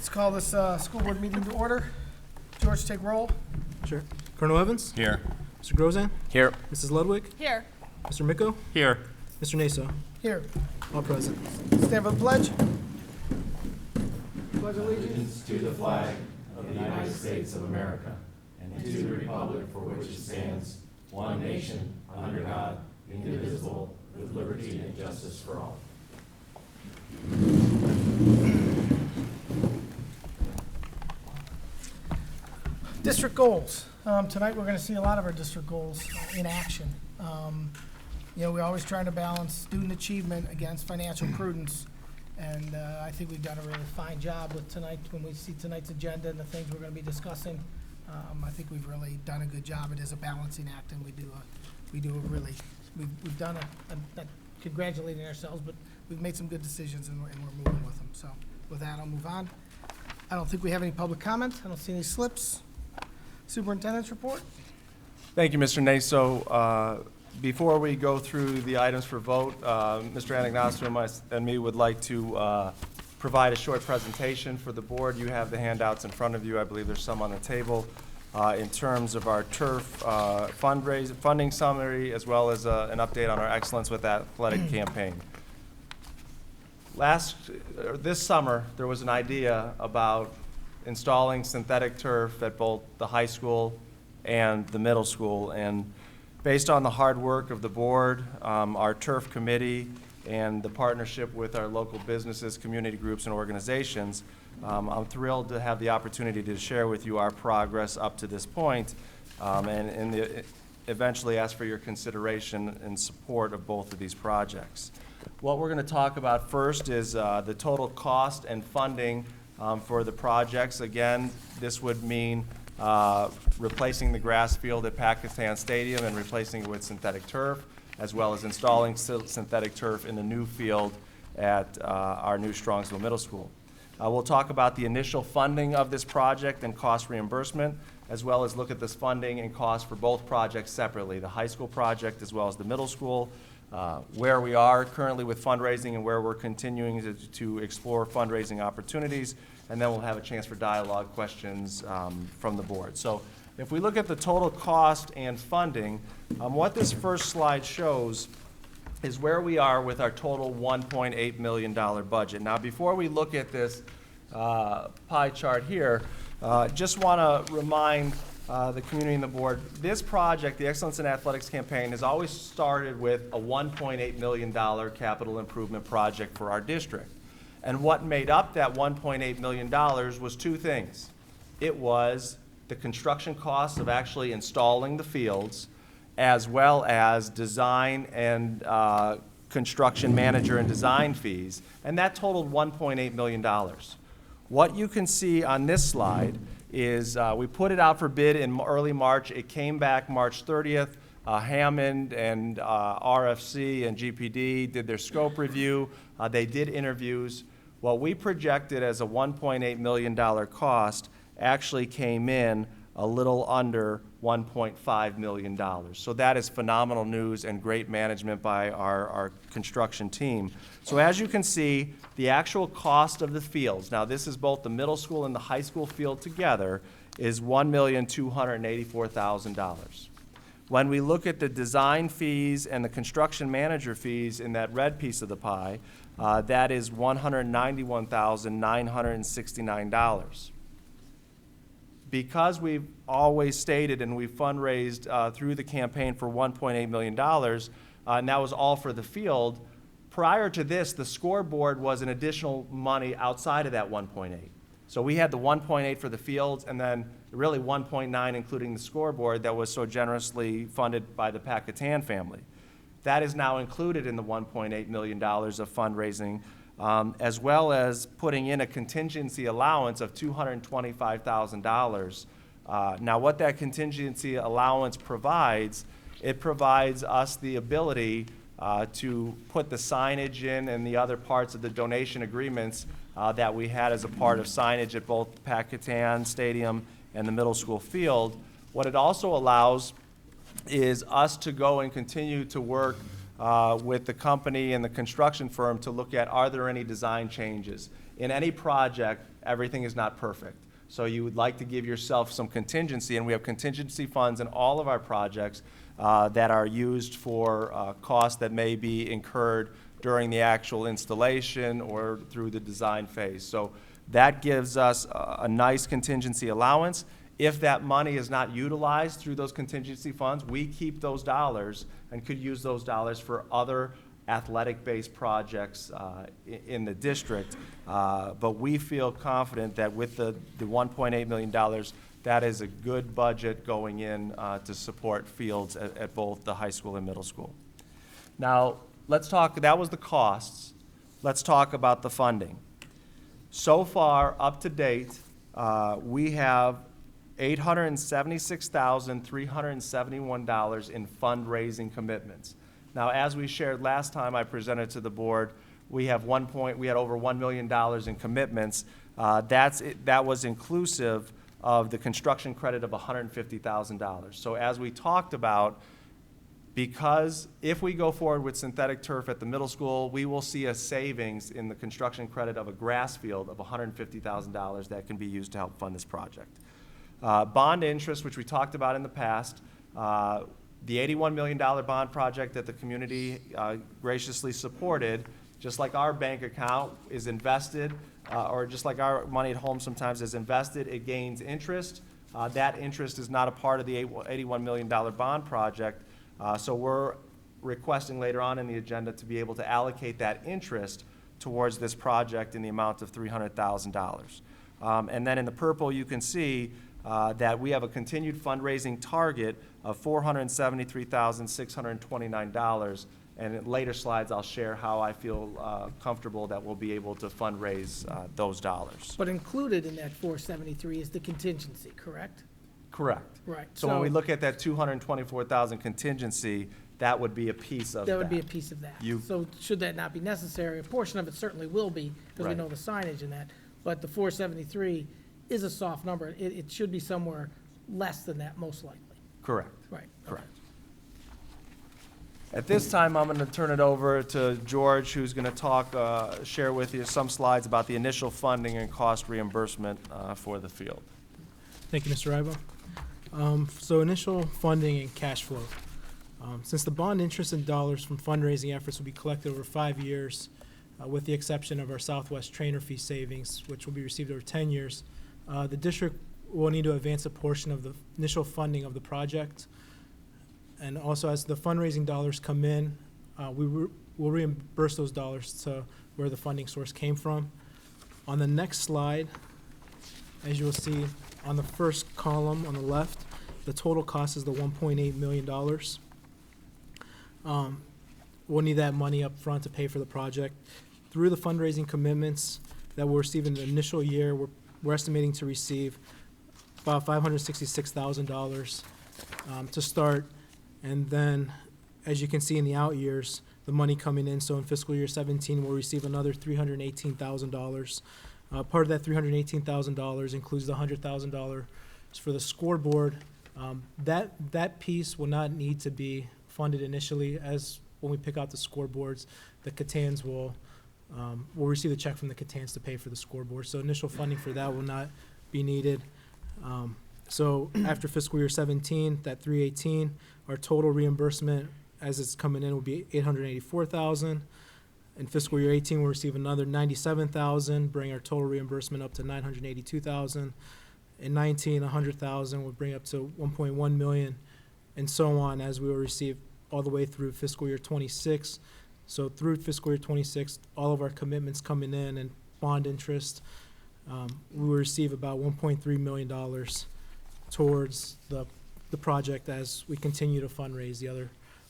Let's call this school board meeting to order. George, take roll. Sure. Colonel Evans? Here. Mr. Grozan? Here. Mrs. Ludwig? Here. Mr. Micko? Here. Mr. Naso? Here. All present. Stand for the pledge. Pledge allegiance to the flag of the United States of America and to the republic for which it stands, one nation, under God, indivisible, with liberty and justice for all. District goals. Tonight we're going to see a lot of our district goals in action. We're always trying to balance student achievement against financial prudence. And I think we've done a really fine job with tonight. When we see tonight's agenda and the things we're going to be discussing, I think we've really done a good job. It is a balancing act, and we've done not congratulating ourselves, but we've made some good decisions, and we're moving with them. So with that, I'll move on. I don't think we have any public comment. I don't see any slips. Superintendent's report. Thank you, Mr. Naso. Before we go through the items for vote, Mr. Anagnosio and me would like to provide a short presentation for the board. You have the handouts in front of you. I believe there's some on the table in terms of our turf funding summary, as well as an update on our Excellence with Athletic campaign. This summer, there was an idea about installing synthetic turf at both the high school and the middle school, and based on the hard work of the board, our turf committee, and the partnership with our local businesses, community groups, and organizations, I'm thrilled to have the opportunity to share with you our progress up to this point, and eventually ask for your consideration and support of both of these projects. What we're going to talk about first is the total cost and funding for the projects. Again, this would mean replacing the grass field at Pakistan Stadium and replacing it with synthetic turf, as well as installing synthetic turf in the new field at our new Strongsville Middle School. We'll talk about the initial funding of this project and cost reimbursement, as well as look at this funding and cost for both projects separately, the high school project as well as the middle school, where we are currently with fundraising and where we're continuing to explore fundraising opportunities, and then we'll have a chance for dialogue questions from the board. So if we look at the total cost and funding, what this first slide shows is where we are with our total $1.8 million budget. Now, before we look at this pie chart here, just want to remind the community and the board, this project, the Excellence in Athletics campaign, has always started with a $1.8 million capital improvement project for our district. And what made up that $1.8 million was two things. It was the construction costs of actually installing the fields, as well as design and construction manager and design fees, and that totaled $1.8 million. What you can see on this slide is we put it out for bid in early March. It came back March 30th. Hammond and RFC and GPD did their scope review. They did interviews. What we projected as a $1.8 million cost actually came in a little under $1.5 million. So that is phenomenal news and great management by our construction team. So as you can see, the actual cost of the fields, now this is both the middle school and the high school field together, is $1,284,000. When we look at the design fees and the construction manager fees in that red piece of the pie, that is $191,969. Because we've always stated and we've fundraised through the campaign for $1.8 million, and that was all for the field, prior to this, the scoreboard was an additional money outside of that 1.8. So we had the 1.8 for the fields, and then really 1.9 including the scoreboard that was so generously funded by the Pakistan family. That is now included in the $1.8 million of fundraising, as well as putting in a contingency allowance of $225,000. Now, what that contingency allowance provides, it provides us the ability to put the signage in and the other parts of the donation agreements that we had as a part of signage at both Pakistan Stadium and the middle school field. What it also allows is us to go and continue to work with the company and the construction firm to look at, are there any design changes? In any project, everything is not perfect. So you would like to give yourself some contingency, and we have contingency funds in all of our projects that are used for costs that may be incurred during the actual installation or through the design phase. So that gives us a nice contingency allowance. If that money is not utilized through those contingency funds, we keep those dollars and could use those dollars for other athletic-based projects in the district. But we feel confident that with the $1.8 million, that is a good budget going in to support fields at both the high school and middle school. Now, let's talk, that was the costs. Let's talk about the funding. So far, up to date, we have $876,371 in fundraising commitments. Now, as we shared last time I presented to the board, we had over $1 million in commitments. That was inclusive of the construction credit of $150,000. So as we talked about, because if we go forward with synthetic turf at the middle school, we will see a savings in the construction credit of a grass field of $150,000 that can be used to help fund this project. Bond interest, which we talked about in the past, the $81 million bond project that the community graciously supported, just like our bank account is invested, or just like our money at home sometimes is invested, it gains interest. That interest is not a part of the $81 million bond project, so we're requesting later on in the agenda to be able to allocate that interest towards this project in the amount of $300,000. And then in the purple, you can see that we have a continued fundraising target of $473,629. And in later slides, I'll share how I feel comfortable that we'll be able to fundraise those dollars. But included in that 473 is the contingency, correct? Correct. Right. So when we look at that 224,000 contingency, that would be a piece of that. That would be a piece of that. So should that not be necessary, a portion of it certainly will be, because we Right. know the signage in that. But the 473 is a soft number. It should be somewhere less than that, most likely. Correct. Right. Correct. At this time, I'm going to turn it over to George, who's going to share with you some slides about the initial funding and cost reimbursement for the field. Thank you, Mr. Ibo. So initial funding and cash flow. Since the bond interest in dollars from fundraising efforts will be collected over 5 years, with the exception of our Southwest trainer fee savings, which will be received over 10 years, the district will need to advance a portion of the initial funding of the project. And also, as the fundraising dollars come in, we'll reimburse those dollars to where the funding source came from. On the next slide, as you will see on the first column on the left, the total cost is the $1.8 million. We'll need that money up front to pay for the project. Through the fundraising commitments that we'll receive in the initial year, we're estimating to receive about $566,000 to start. And then, as you can see in the out years, the money coming in, so in fiscal year 17, we'll receive another $318,000. Part of that $318,000 includes the $100,000 for the scoreboard. That piece will not need to be funded initially, as when we pick out the scoreboards, the Catans will receive the check from the Catans to pay for the scoreboard. So initial funding for that will not be needed. So after fiscal year 17, that 318, our total reimbursement as it's coming in will be $884,000. In fiscal year 18, we'll receive another $97,000, bring our total reimbursement up to $982,000. In 19, $100,000 will bring up to $1.1 million, and so on as we will receive all the way through fiscal year 26. So through fiscal year 26, all of our commitments coming in and bond interest, we will receive about $1.3 million towards the project as we continue to fundraise the other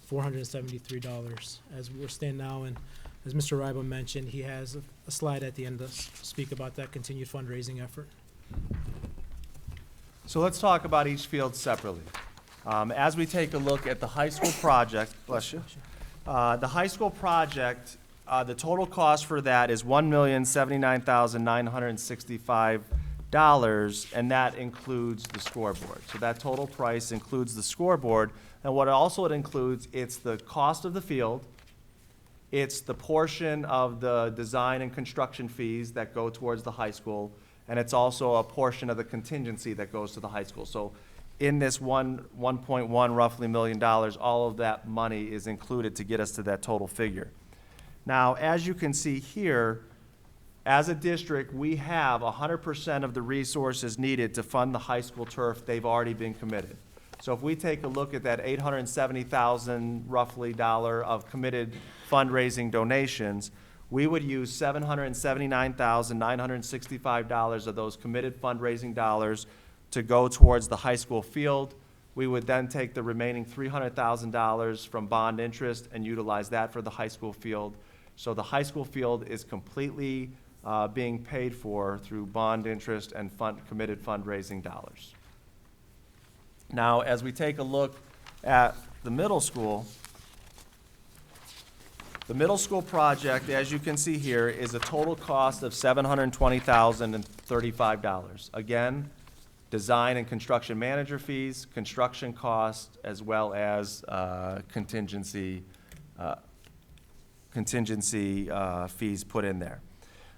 $473 as we're standing now. And as Mr. Ribo mentioned, he has a slide at the end to speak about that continued fundraising effort. So let's talk about each field separately. As we take a look at the high school project, bless you, the high school project, the total cost for that is $1,079,965, and that includes the scoreboard. So that total price includes the scoreboard, and what also it includes, it's the cost of the field, it's the portion of the design and construction fees that go towards the high school, and it's also a portion of the contingency that goes to the high school. So in this 1.1 roughly $1 million, all of that money is included to get us to that total figure. Now, as you can see here, as a district, we have 100% of the resources needed to fund the high school turf. They've already been committed. So if we take a look at that $870,000 roughly of committed fundraising donations, we would use $779,965 of those committed fundraising dollars to go towards the high school field. We would then take the remaining $300,000 from bond interest and utilize that for the high school field. So the high school field is completely being paid for through bond interest and committed fundraising dollars. Now, as we take a look at the middle school project, as you can see here, is a total cost of $720,035. Again, design and construction manager fees, construction costs, as well as contingency fees put in there.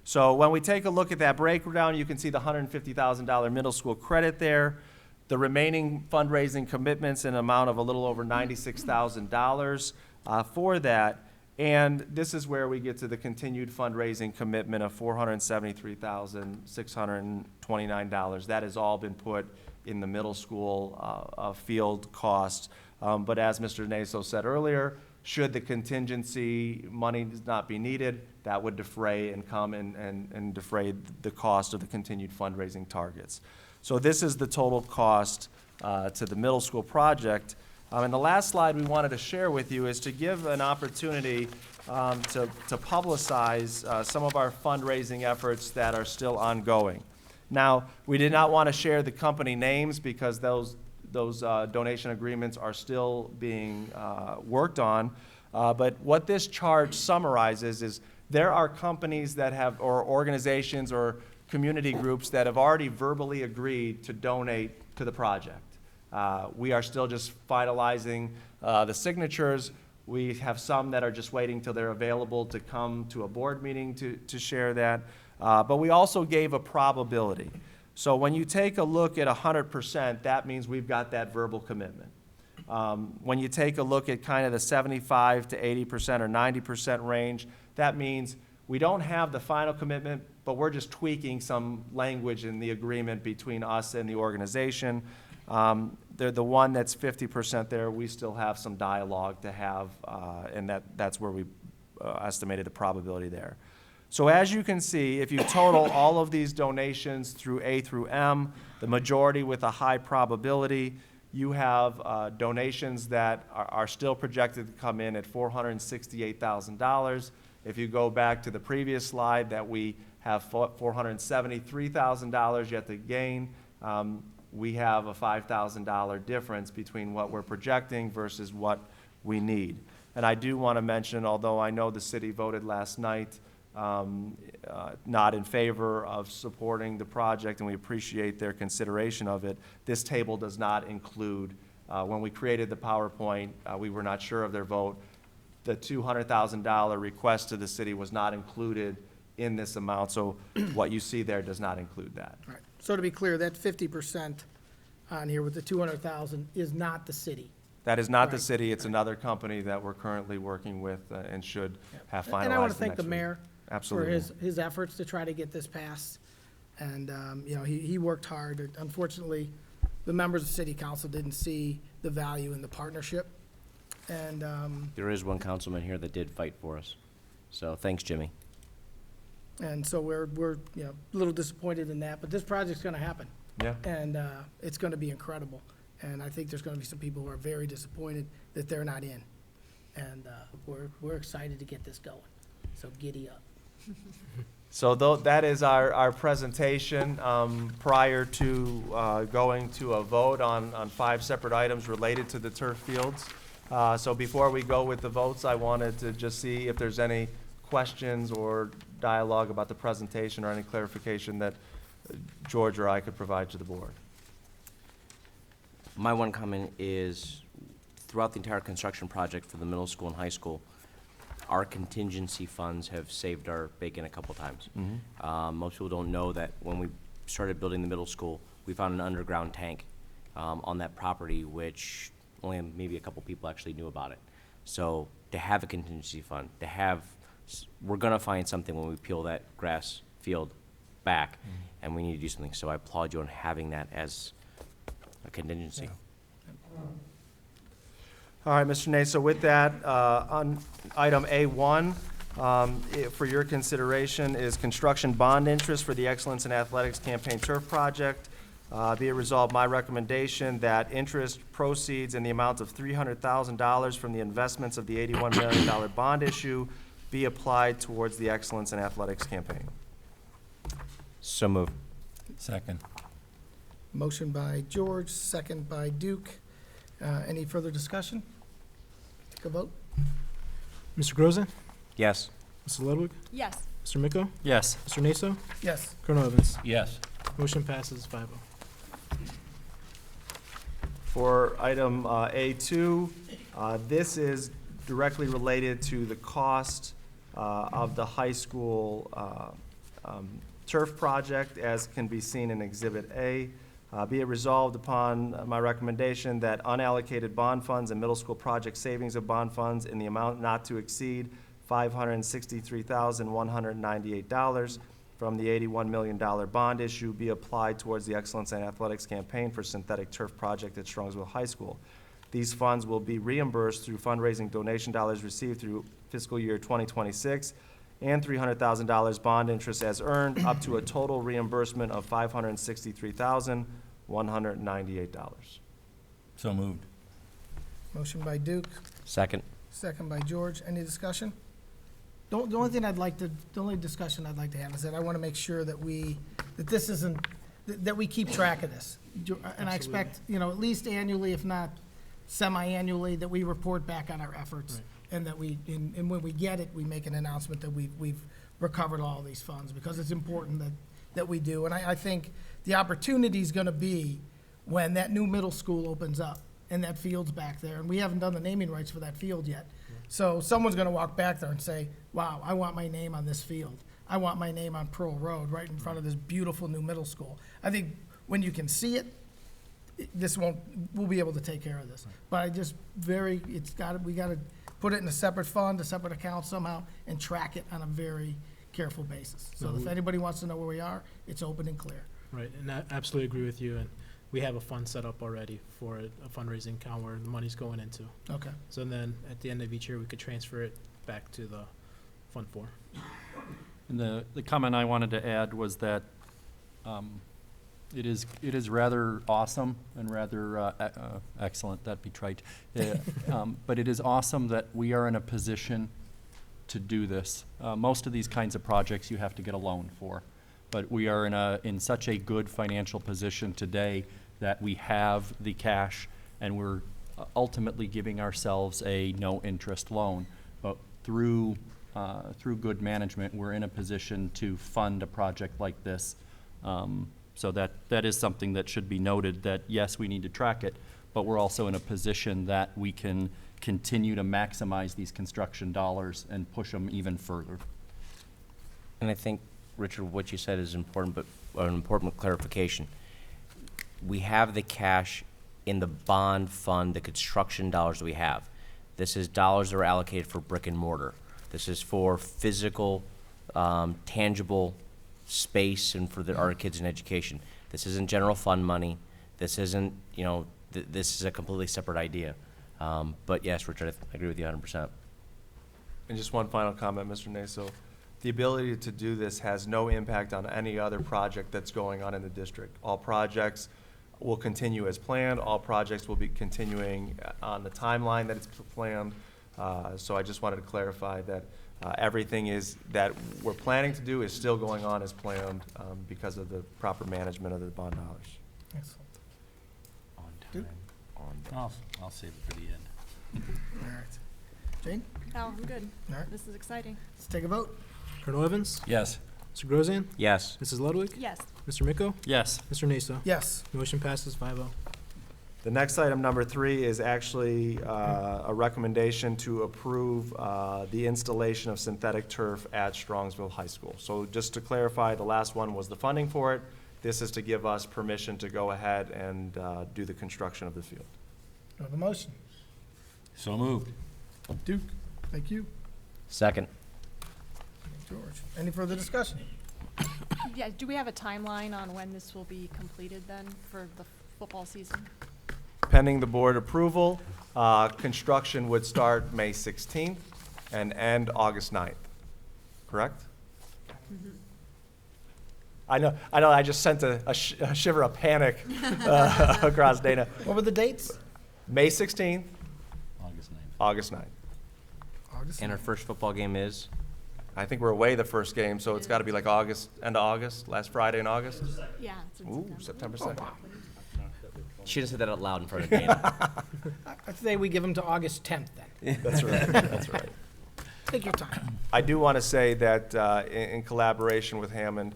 So when we take a look at that breakdown, you can see the $150,000 middle school credit there. The remaining fundraising commitments in an amount of a little over $96,000 for that. And this is where we get to the continued fundraising commitment of $473,629. That has all been put in the middle school field costs. But as Mr. Naso said earlier, should the contingency money not be needed, that would defray and come and defray the cost of the continued fundraising targets. So this is the total cost to the middle school project. And the last slide we wanted to share with you is to give an opportunity to publicize some of our fundraising efforts that are still ongoing. Now, we did not want to share the company names because those donation agreements are still being worked on. But what this chart summarizes is there are companies that have, or organizations or community groups that have already verbally agreed to donate to the project. We are still just finalizing the signatures. We have some that are just waiting till they're available to come to a board meeting to share that. But we also gave a probability. So when you take a look at 100%, that means we've got that verbal commitment. When you take a look at kind of the 75 to 80% or 90% range, that means we don't have the final commitment, but we're just tweaking some language in the agreement between us and the organization. The one that's 50% there, we still have some dialogue to have, and that's where we estimated the probability there. So as you can see, if you total all of these donations through A through M, the majority with a high probability, you have donations that are still projected to come in at $468,000. If you go back to the previous slide that we have $473,000 yet to gain, we have a $5,000 difference between what we're projecting versus what we need. And I do want to mention, although I know the city voted last night not in favor of supporting the project, and we appreciate their consideration of it, this table does not include, when we created the PowerPoint, we were not sure of their vote. The $200,000 request to the city was not included in this amount, so what you see there does not include that. Right. So to be clear, that 50% on here with the 200,000 is not the city. That is not the Right. city. It's another company that we're currently working with and should have finalized And I want to thank next the week. mayor for Absolutely. his efforts to try to get this passed. And, you know, he worked hard. Unfortunately, the members of city council didn't see the value in the partnership. And, There is one councilman here that did fight for us. So thanks, Jimmy. and so we're, you know, a little disappointed in that, but this project's going to happen. Yeah. And it's going to be incredible. And I think there's going to be some people who are very disappointed that they're not in. And we're excited to get this going. So giddy up. So that is our presentation prior to going to a vote on 5 separate items related to the turf fields. So before we go with the votes, I wanted to just see if there's any questions or dialogue about the presentation or any clarification that George or I could provide to the board. My one comment is, throughout the entire construction project for the middle school and high school, our contingency funds have saved our bacon a couple times. Most people don't know that when we started building the middle school, we found an underground tank on that property, which only maybe a couple people actually knew about it. So to have a contingency fund, we're gonna find something when we peel that grass field back, and we need to do something. So I applaud you on having that as a contingency. All right, Mr. Nase, so with that, on item A1, for your consideration is construction bond interest for the Excellence in Athletics Campaign Turf Project. Be it resolved, my recommendation that interest proceeds in the amount of $300,000 from the investments of the $81 million bond issue be applied towards the Excellence in Athletics campaign. So moved. Second. Motion by George, second by Duke. Any further discussion? Take a vote. Mr. Grozen? Yes. Mrs. Ludwig? Yes. Mr. Miko? Yes. Mr. Naso? Yes. Colonel Evans? Yes. Motion passes 5-0. For item A2, this is directly related to the cost of the high school turf project, as can be seen in Exhibit A. Be it resolved upon my recommendation that unallocated bond funds and middle school project savings of bond funds in the amount not to exceed $563,198 from the $81 million bond issue be applied towards the Excellence in Athletics campaign for synthetic turf project at Strongsville High School. These funds will be reimbursed through fundraising donation dollars received through fiscal year 2026 and $300,000 bond interest as earned, up to a total reimbursement of $563,198. So moved. Motion by Duke, Second. second by George. Any discussion? The only discussion I'd like to have is that I want to make sure that this isn't, that we keep track of this. And I expect, at least annually, if not semi-annually, that we report back on our efforts. Right. And that and when we get it, we make an announcement that we've recovered all these funds, because it's important that we do. And I think the opportunity is going to be when that new middle school opens up and that field's back there, and we haven't done the naming rights for that field yet. So someone's going to walk back there and say, wow, I want my name on this field. I want my name on Pearl Road, right in front of this beautiful new middle school. I think when you can see it, we'll be able to take care of this. But we got to put it in a separate fund, a separate account somehow, and track it on a very careful basis. So if anybody wants to know where we are, it's open and clear. Right, and I absolutely agree with you, and we have a fund set up already for a fundraising account where the money's going into. Okay. So then, at the end of each year, we could transfer it back to the Fund 4. And the comment I wanted to add was that it is rather awesome and rather excellent, that'd be trite. But it is awesome that we are in a position to do this. Most of these kinds of projects you have to get a loan for. But we are in such a good financial position today that we have the cash, and we're ultimately giving ourselves a no-interest loan. But through good management, we're in a position to fund a project like this. So that is something that should be noted, that yes, we need to track it, but we're also in a position that we can continue to maximize these construction dollars and push them even further. And I think, Richard, what you said is important, but an important clarification. We have the cash in the bond fund, the construction dollars that we have. This is dollars that are allocated for brick and mortar. This is for physical, tangible space and for our kids in education. This isn't general fund money. This isn't, this is a completely separate idea. But yes, Richard, I agree with you 100%. And just one final comment, Mr. Naso. The ability to do this has no impact on any other project that's going on in the district. All projects will continue as planned. All projects will be continuing on the timeline that it's planned. So I just wanted to clarify that everything that we're planning to do is still going on as planned because of the proper management of the bond dollars. Excellent. On Duke? time. I'll save it for the end. All right. Jane? No, I'm good. All right. This is exciting. Let's take a vote. Colonel Evans? Yes. Mr. Grozan? Yes. Mrs. Ludwig? Yes. Mr. Miko? Yes. Mr. Naso? Yes. Motion passes 5-0. The next item, number 3, is actually a recommendation to approve the installation of synthetic turf at Strongsville High School. So just to clarify, the last one was the funding for it. This is to give us permission to go ahead and do the construction of the field. Do I have a motion? So moved. Duke, thank you. Second. George, any further discussion? Yeah, do we have a timeline on when this will be completed then for the football season? Pending the board approval, construction would start May 16th and end August 9th, correct? I know, I just sent a shiver of panic across Dana. What were the dates? May 16th, August 9th. August 9th. August. And our first football game is? I think we're away the first game, so it's got to be like August, end of August, last Friday in August? Yeah, it's in Ooh, September. September 2nd. She didn't say that out loud in front of Dana. I'd say we give them to August 10th then. That's right, that's right. Take your time. I do want to say that in collaboration with Hammond,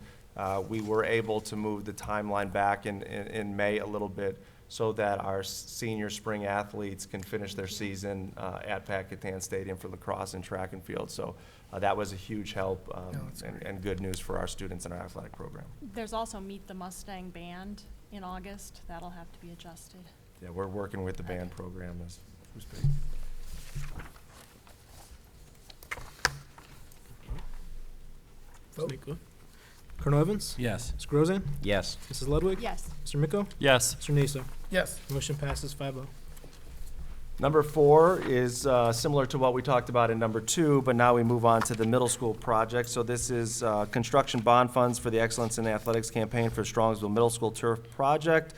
we were able to move the timeline back in May a little bit so that our senior spring athletes can finish their season at Packatan Stadium for lacrosse and track and field. So that was a huge help that's and good news for our students in our athletic program. There's also Meet the Mustang Band in August. That'll have to be adjusted. Yeah, we're working with the band program as we speak. Vote. Colonel Evans? Yes. Mr. Grozan? Yes. Mrs. Ludwig? Yes. Mr. Miko? Yes. Mr. Naso? Yes. Motion passes 5-0. Number 4 is similar to what we talked about in number 2, but now we move on to the middle school project. So this is construction bond funds for the Excellence in Athletics campaign for Strongsville Middle School Turf Project.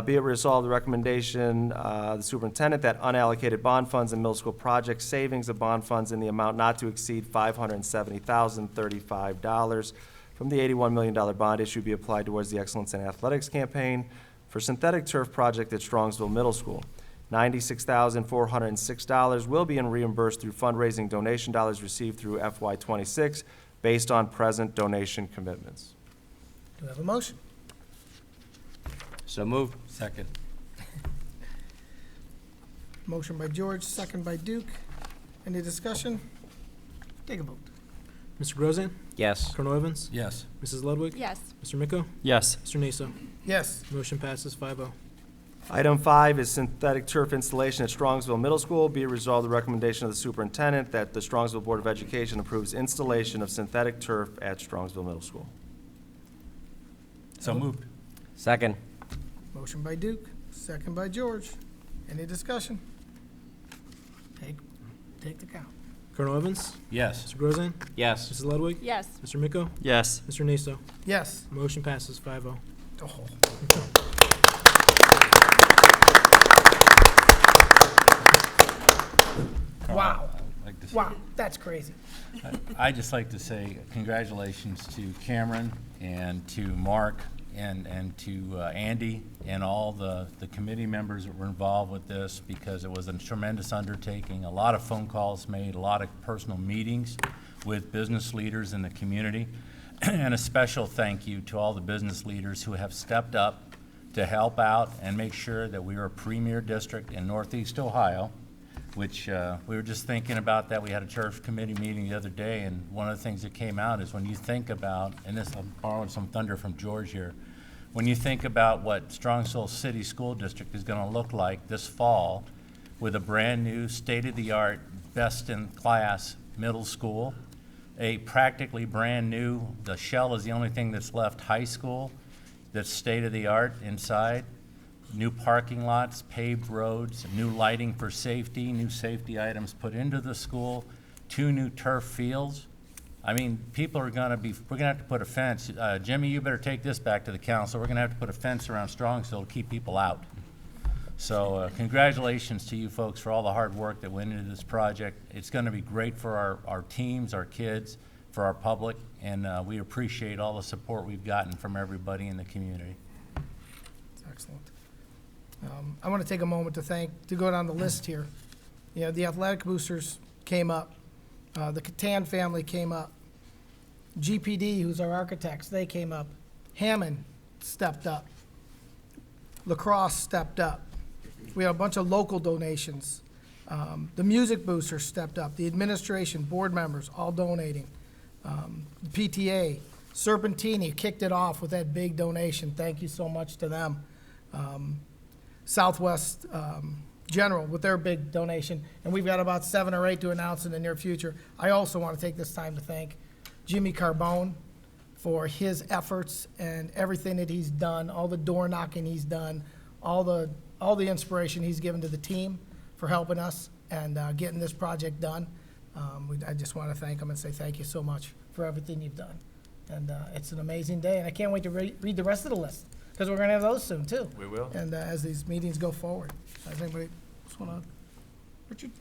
Be it resolved, the recommendation, the superintendent, that unallocated bond funds and middle school project savings of bond funds in the amount not to exceed $570,035 from the $81 million bond issue be applied towards the Excellence in Athletics campaign for synthetic turf project at Strongsville Middle School. $96,406 will be reimbursed through fundraising donation dollars received through FY26 based on present donation commitments. Do I have a motion? So moved. Second. Motion by George, second by Duke. Any discussion? Take a vote. Mr. Grozan? Yes. Colonel Evans? Yes. Mrs. Ludwig? Yes. Mr. Miko? Yes. Mr. Naso? Yes. Motion passes 5-0. Item 5 is synthetic turf installation at Strongsville Middle School. Be it resolved, the recommendation of the superintendent that the Strongsville Board of Education approves installation of synthetic turf at Strongsville Middle School. So moved. Second. Motion by Duke, second by George. Any discussion? Take the count. Colonel Evans? Yes. Mr. Grozan? Yes. Mrs. Ludwig? Yes. Mr. Miko? Yes. Mr. Naso? Yes. Motion passes 5-0. Oh. Wow. I'd like to say- Wow, that's crazy. I'd just like to say congratulations to Cameron and to Mark and to Andy and all the committee members that were involved with this, because it was a tremendous undertaking. A lot of phone calls made, a lot of personal meetings with business leaders in the community. And a special thank you to all the business leaders who have stepped up to help out and make sure that we are a premier district in Northeast Ohio, which we were just thinking about that. We had a church committee meeting the other day, and one of the things that came out is when you think about, and this, I'm borrowing some thunder from George here, when you think about what Strongsville City School District is going to look like this fall with a brand-new, state-of-the-art, best-in-class middle school, a practically brand-new, the shell is the only thing that's left, high school, that's state-of-the-art inside, new parking lots, paved roads, new lighting for safety, new safety items put into the school, 2 new turf fields. I mean, people are gonna be, we're gonna have to put a fence. Jimmy, you better take this back to the council. We're gonna have to put a fence around Strongsville to keep people out. So congratulations to you folks for all the hard work that went into this project. It's gonna be great for our teams, our kids, for our public, and we appreciate all the support we've gotten from everybody in the community. It's excellent. I want to take a moment to go down the list here. You know, the athletic boosters came up. The Catan family came up. GPD, who's our architects, they came up. Hammond stepped up. Lacrosse stepped up. We had a bunch of local donations. The music boosters stepped up. The administration, board members, all donating. The PTA, Serpentini kicked it off with that big donation. Thank you so much to them. Southwest General with their big donation, and we've got about 7 or 8 to announce in the near future. I also want to take this time to thank Jimmy Carbone for his efforts and everything that he's done, all the door knocking he's done, all the inspiration he's given to the team for helping us and getting this project done. I just want to thank him and say thank you so much for everything you've done. And it's an amazing day, and I can't wait to read the rest of the list, because we're going to have those soon, too. We will. And as these meetings go forward. Does anybody else want to? Richard?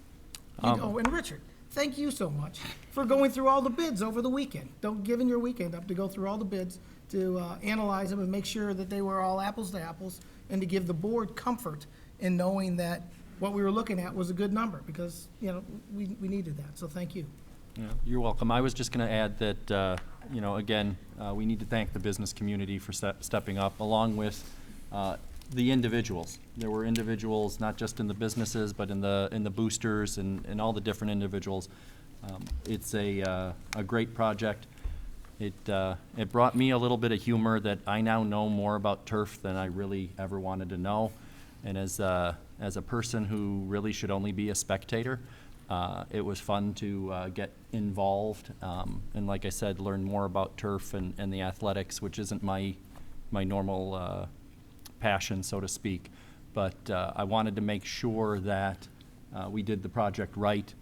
And Richard, thank you so much for going through all the bids over the weekend. Giving your weekend up to go through all the bids, to analyze them and make sure that they were all apples to apples, and to give the board comfort in knowing that what we were looking at was a good number, because, you know, we needed that. So thank you. Yeah, you're welcome. I was just going to add that, you know, again, we need to thank the business community for stepping up, along with the individuals. There were individuals, not just in the businesses, but in the boosters and all the different individuals. It's a great project. It brought me a little bit of humor that I now know more about turf than I really ever wanted to know. And as a person who really should only be a spectator, it was fun to get involved, and like I said, learn more about turf and the athletics, which isn't my normal passion, so to speak. But I wanted to make sure that we did the project right.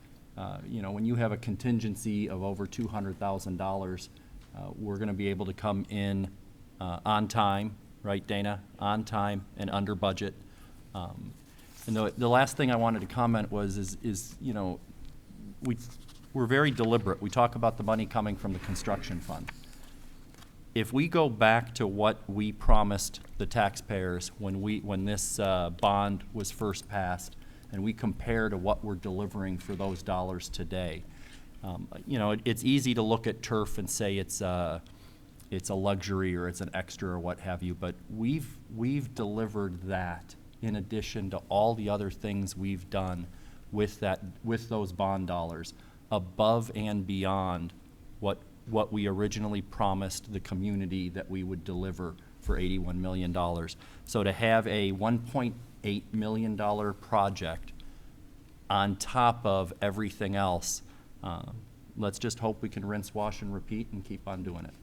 You know, when you have a contingency of over $200,000, we're going to be able to come in on time, right, Dana? On time and under budget. And the last thing I wanted to comment was, you know, we're very deliberate. We talk about the money coming from the construction fund. If we go back to what we promised the taxpayers when this bond was first passed, and we compare to what we're delivering for those dollars today, you know, it's easy to look at turf and say it's a luxury or it's an extra or what have you, but we've delivered that in addition to all the other things we've done with those bond dollars, above and beyond what we originally promised the community that we would deliver for $81 million. So to have a $1.8 million project on top of everything else, let's just hope we can rinse, wash, and repeat and keep on doing it.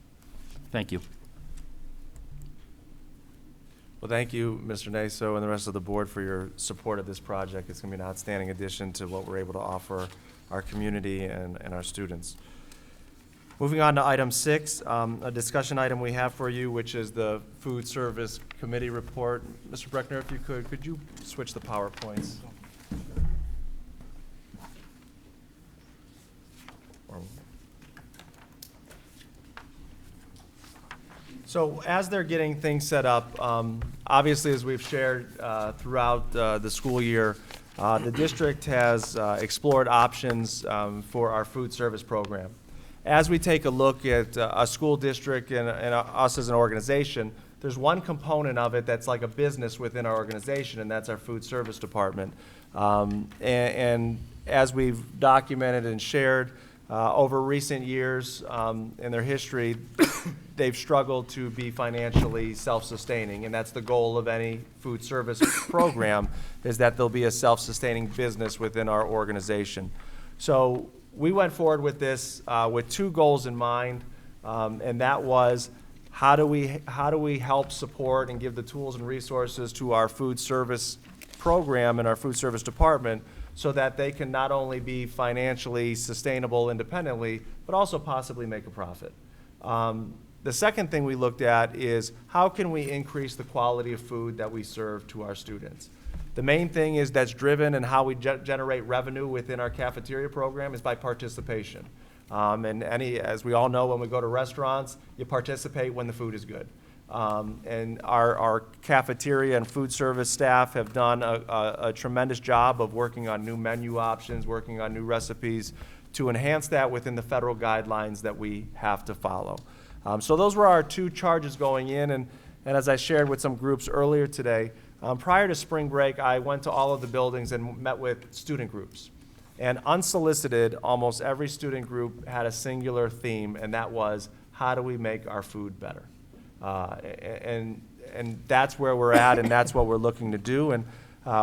Thank you. Well, thank you, Mr. Naso, and the rest of the board for your support of this project. It's going to be an outstanding addition to what we're able to offer our community and our students. Moving on to item 6, a discussion item we have for you, which is the Food Service Committee report. Mr. Breckner, if you could you switch the PowerPoints? So as they're getting things set up, obviously, as we've shared throughout the school year, the district has explored options for our food service program. As we take a look at a school district and us as an organization, there's one component of it that's like a business within our organization, and that's our food service department. And as we've documented and shared over recent years in their history, they've struggled to be financially self-sustaining, and that's the goal of any food service program, is that there'll be a self-sustaining business within our organization. So we went forward with this with 2 goals in mind, and that was how do we help support and give the tools and resources to our food service program and our food service department so that they can not only be financially sustainable independently, but also possibly make a profit. The second thing we looked at is how can we increase the quality of food that we serve to our students. The main thing is that's driven and how we generate revenue within our cafeteria program is by participation. And as we all know, when we go to restaurants, you participate when the food is good. And our cafeteria and food service staff have done a tremendous job of working on new menu options, working on new recipes to enhance that within the federal guidelines that we have to follow. So those were our 2 charges going in, and as I shared with some groups earlier today, prior to spring break, I went to all of the buildings and met with student groups. And unsolicited, almost every student group had a singular theme, and that was how do we make our food better? And that's where we're at, and that's what we're looking to do. And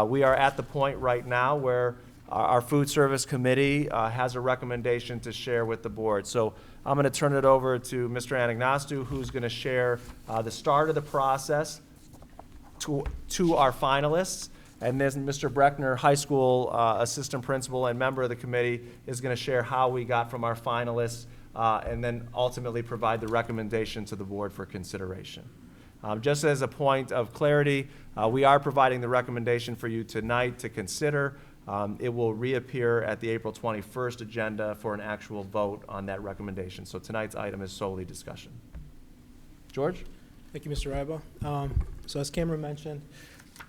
we are at the point right now where our food service committee has a recommendation to share with the board. So I'm going to turn it over to Mr. Anagnostou, who's going to share the start of the process to our finalists. And then Mr. Breckner, high school assistant principal and member of the committee, is going to share how we got from our finalists and then ultimately provide the recommendation to the board for consideration. Just as a point of clarity, we are providing the recommendation for you tonight to consider. It will reappear at the April 21st agenda for an actual vote on that recommendation. So tonight's item is solely discussion. George? Thank you, Mr. Ryba. So as Cameron mentioned,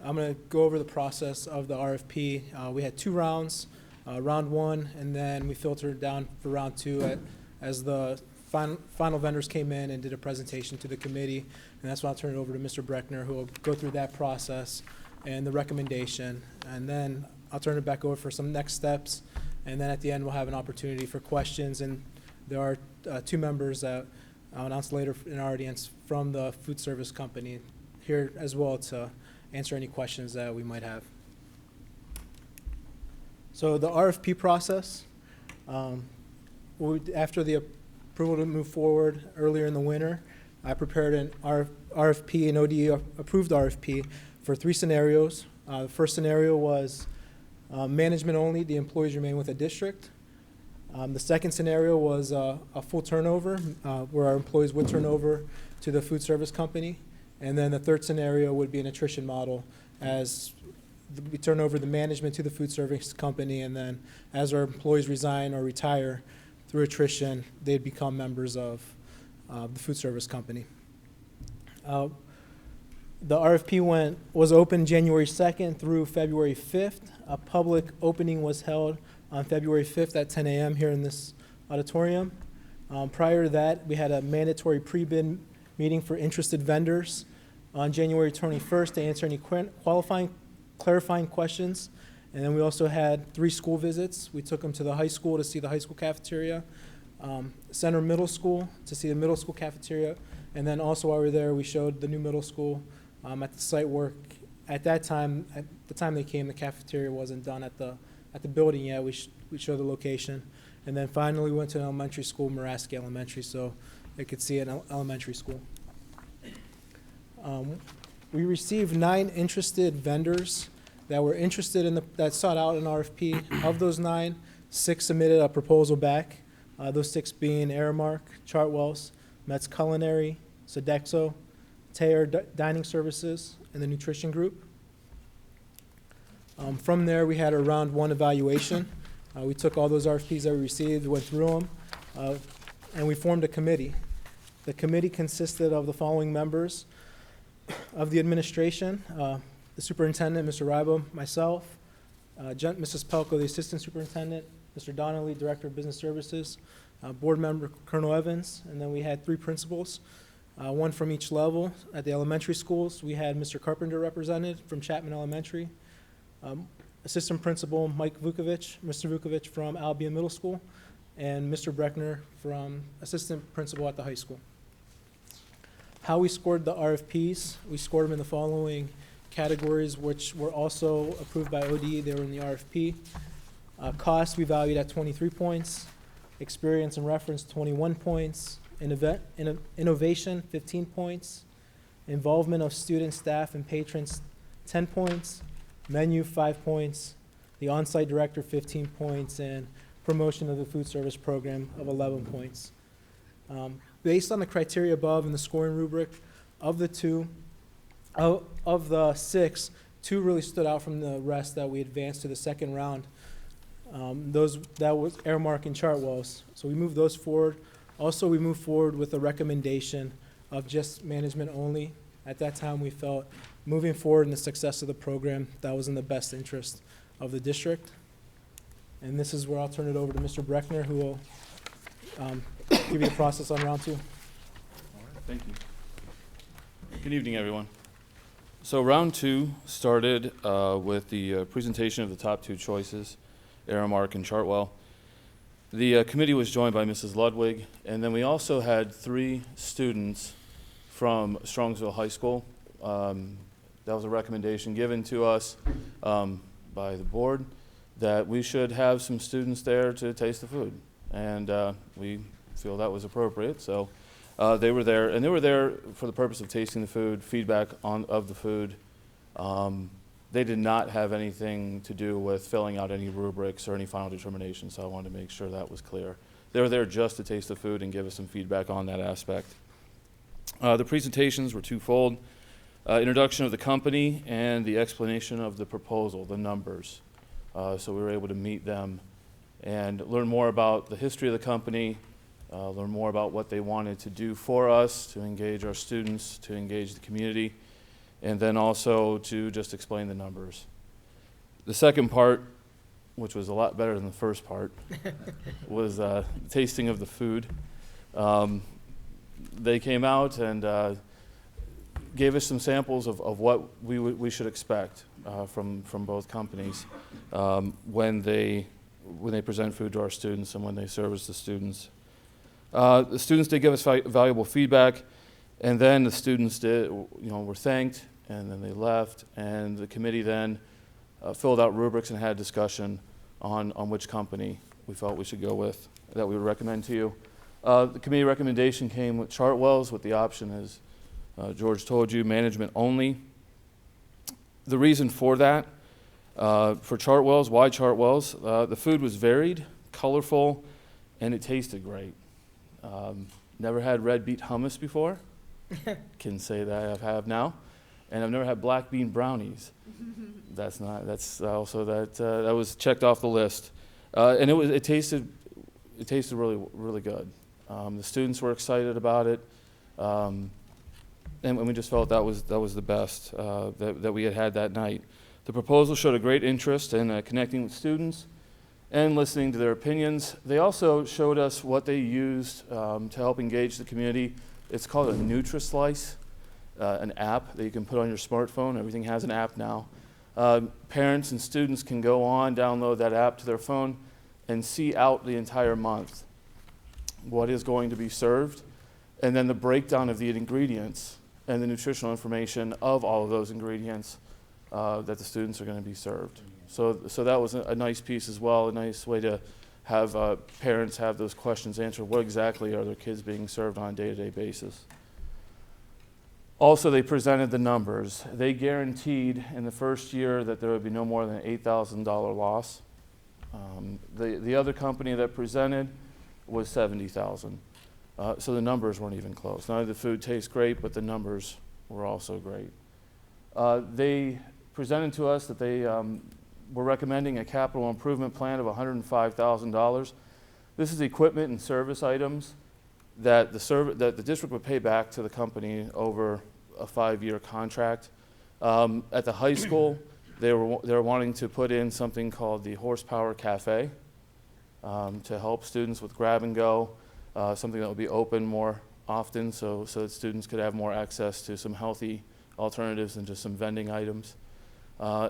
I'm going to go over the process of the RFP. We had 2 rounds, round 1, and then we filtered down for round 2 as the final vendors came in and did a presentation to the committee. And that's when I'll turn it over to Mr. Breckner, who will go through that process and the recommendation. And then I'll turn it back over for some next steps. And then at the end, we'll have an opportunity for questions. And there are 2 members that I'll announce later in our audience from the food service company here as well to answer any questions that we might have. So the RFP process, after the approval to move forward earlier in the winter, I prepared an RFP, an ODE approved RFP for 3 scenarios. The first scenario was management only, the employees remain with a district. The second scenario was a full turnover, where our employees would turn over to the food service company. And then the third scenario would be an attrition model, as we turn over the management to the food service company, and then as our employees resign or retire through attrition, they'd become members of the food service company. The RFP was open January 2nd through February 5th. A public opening was held on February 5th at 10 a.m. here in this auditorium. Prior to that, we had a mandatory pre-bid meeting for interested vendors on January 21st to answer any clarifying questions. And then we also had 3 school visits. We took them to the high school to see the high school cafeteria, Center Middle School to see the middle school cafeteria, and then also while we were there, we showed the new middle school at the site work. At that time, at the time they came, the cafeteria wasn't done at the building yet. We showed the location. And then finally, we went to an elementary school, Muraski Elementary, so they could see an elementary school. We received 9 interested vendors that were interested that sought out an RFP. Of those 9, 6 submitted a proposal back. Those 6 being Aramark, Chartwell's, Metz Culinary, Sodexo, Taylor Dining Services, and the Nutrition Group. From there, we had a round 1 evaluation. We took all those RFPs that we received, went through them, and we formed a committee. The committee consisted of the following members of the administration: the superintendent, Mr. Ryba, myself, Mrs. Pelko, the assistant superintendent, Mr. Donnelly, director of business services, board member Colonel Evans, and then we had 3 principals, 1 from each level. At the elementary schools, we had Mr. Carpenter represented from Chapman Elementary, assistant principal Mike Vukovic, Mr. Vukovic from Albion Middle School, and Mr. Breckner from assistant principal at the high school. How we scored the RFPs, we scored them in the following categories, which were also approved by ODE. They were in the RFP. Cost, we valued at 23 points. Experience and reference, 21 points. Innovation, 15 points. Involvement of students, staff, and patrons, 10 points. Menu, 5 points. The on-site director, 15 points. And promotion of the food service program of 11 points. Based on the criteria above and the scoring rubric, of the 6, 2 really stood out from the rest that we advanced to the second round. That was Aramark and Chartwell's. So we moved those forward. Also, we moved forward with a recommendation of just management only. At that time, we felt moving forward in the success of the program, that was in the best interest of the district. And this is where I'll turn it over to Mr. Breckner, who will give you the process on round 2. All right, thank you. Good evening, everyone. So round 2 started with the presentation of the top 2 choices, Aramark and Chartwell. The committee was joined by Mrs. Ludwig, and then we also had 3 students from Strongsville High School. That was a recommendation given to us by the board that we should have some students there to taste the food, and we feel that was appropriate. So they were there, and they were there for the purpose of tasting the food, feedback of the food. They did not have anything to do with filling out any rubrics or any final determination, so I wanted to make sure that was clear. They were there just to taste the food and give us some feedback on that aspect. The presentations were twofold: introduction of the company and the explanation of the proposal, the numbers. So we were able to meet them and learn more about the history of the company, learn more about what they wanted to do for us, to engage our students, to engage the community, and then also to just explain the numbers. The second part, which was a lot better than the first part, was tasting of the food. They came out and gave us some samples of what we should expect from both companies when they present food to our students and when they service the students. The students did give us valuable feedback, and then the students were thanked, and then they left, and the committee then filled out rubrics and had discussion on which company we felt we should go with, that we would recommend to you. The committee recommendation came with Chartwell's, with the option, as George told you, management only. The reason for that, for Chartwell's, why Chartwell's? The food was varied, colorful, and it tasted great. Never had red beet hummus before. Can say that I have now. And I've never had black bean brownies. That was checked off the list. And it tasted really, really good. The students were excited about it. And we just felt that was the best that we had that night. The proposal showed a great interest in connecting with students and listening to their opinions. They also showed us what they used to help engage the community. It's called a NutriSlice, an app that you can put on your smartphone. Everything has an app now. Parents and students can go on, download that app to their phone, and see out the entire month what is going to be served, and then the breakdown of the ingredients and the nutritional information of all of those ingredients that the students are going to be served. So that was a nice piece as well, a nice way to have parents have those questions answered. What exactly are their kids being served on a day-to-day basis? Also, they presented the numbers. They guaranteed in the first year that there would be no more than an $8,000 loss. The other company that presented was $70,000. So the numbers weren't even close. Not only the food tastes great, but the numbers were also great. They presented to us that they were recommending a capital improvement plan of $105,000. This is equipment and service items that the district would pay back to the company over a 5-year contract. At the high school, they were wanting to put in something called the Horsepower Cafe to help students with grab and go, something that would be open more often so that students could have more access to some healthy alternatives and just some vending items.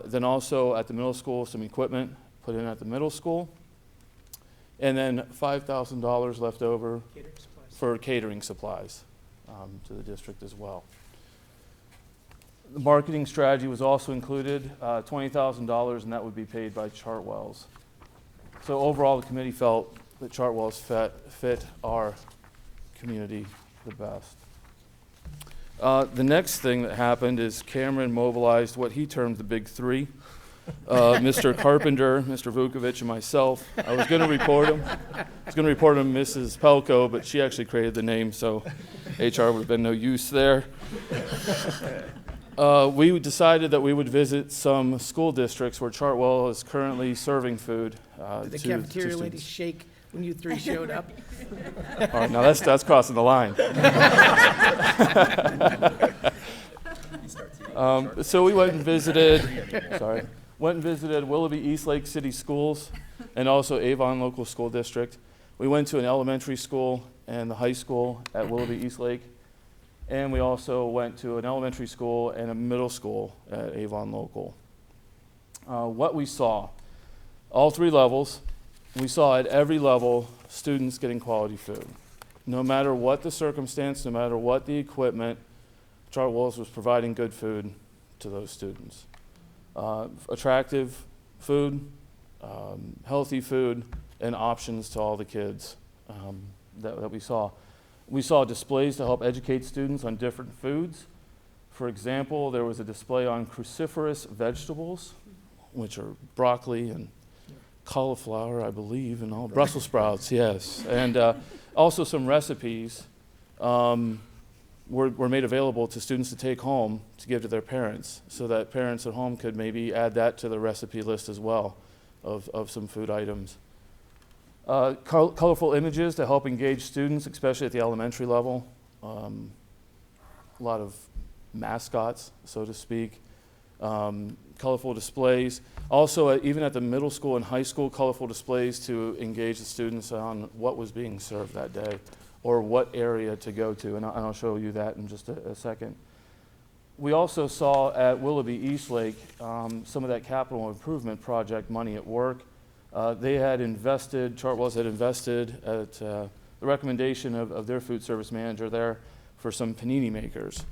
Then also at the middle school, some equipment put in at the middle school. And then $5,000 left over for catering supplies to the district as well. The marketing strategy was also included, $20,000, and that would be paid by Chartwell's. So overall, the committee felt that Chartwell's fit our community the best. The next thing that happened is Cameron mobilized what he termed the big three. Mr. Carpenter, Mr. Vukovic, and myself. I was going to report him. Mrs. Pelko, but she actually created the name, so HR would have been no use there. We decided that we would visit some school districts where Chartwell is currently serving food. Did the cafeteria lady shake when you 3 showed up? All right, now that's crossing the line. So we went and visited Willoughby East Lake City Schools and also Avon Local School District. We went to an elementary school and the high school at Willoughby East Lake. And we also went to an elementary school and a middle school at Avon Local. What we saw, all 3 levels, we saw at every level students getting quality food. No matter what the circumstance, no matter what the equipment, Chartwells was providing good food to those students. Attractive food, healthy food, and options to all the kids that we saw. We saw displays to help educate students on different foods. For example, there was a display on cruciferous vegetables, which are broccoli and cauliflower, I believe, and all Brussels sprouts, yes. And also some recipes were made available to students to take home to give to their parents, so that parents at home could maybe add that to the recipe list as well of some food items. Colorful images to help engage students, especially at the elementary level. A lot of mascots, so to speak. Colorful displays. Also, even at the middle school and high school, colorful displays to engage the students on what was being served that day or what area to go to, and I'll show you that in just a second. We also saw at Willoughby Eastlake some of that capital improvement project money at work. They had invested, Chartwells had invested at the recommendation of their food service manager there for some panini makers.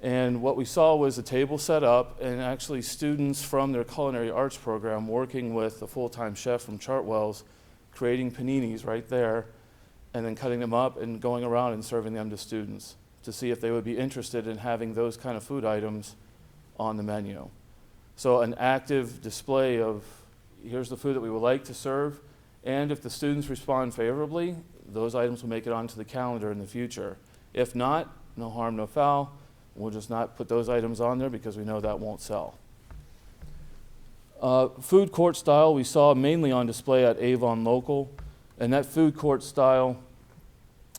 And what we saw was a table set up, and actually students from their culinary arts program working with a full-time chef from Chartwells, creating paninis right there, and then cutting them up and going around and serving them to students to see if they would be interested in having those kind of food items on the menu. So an active display of, here's the food that we would like to serve, and if the students respond favorably, those items will make it onto the calendar in the future. If not, no harm, no foul. We'll just not put those items on there because we know that won't sell. Food court style we saw mainly on display at Avon Local, and that food court style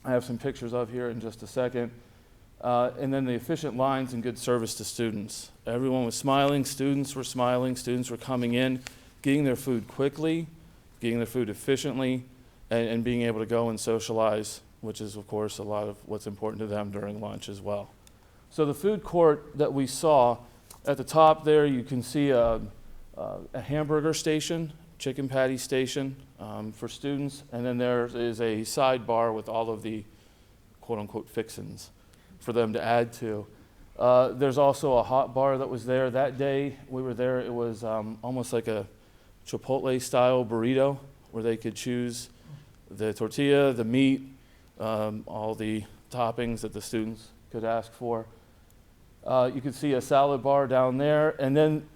I have some pictures of here in just a second. And then the efficient lines and good service to students. Everyone was smiling, students were coming in, getting their food quickly, getting their food efficiently, and being able to go and socialize, which is of course a lot of what's important to them during lunch as well. So the food court that we saw, at the top there you can see a hamburger station, chicken patty station for students, and then there is a sidebar with all of the quote-unquote fixins for them to add to. There's also a hot bar that was there. That day we were there, it was almost like a Chipotle-style burrito where they could choose the tortilla, the meat, all the toppings that the students could ask for. You can see a salad bar down there, and then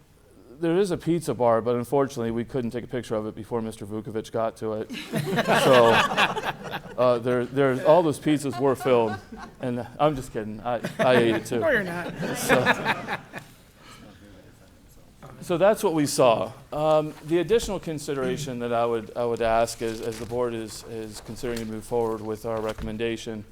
there is a pizza bar, but unfortunately we couldn't take a picture of it before Mr. Vukovic got to it. So all those pizzas were filled, and I'm just kidding. I ate it too. No, you're not. So that's what we saw. The additional consideration that I would ask as the board is considering to move forward with our recommendation,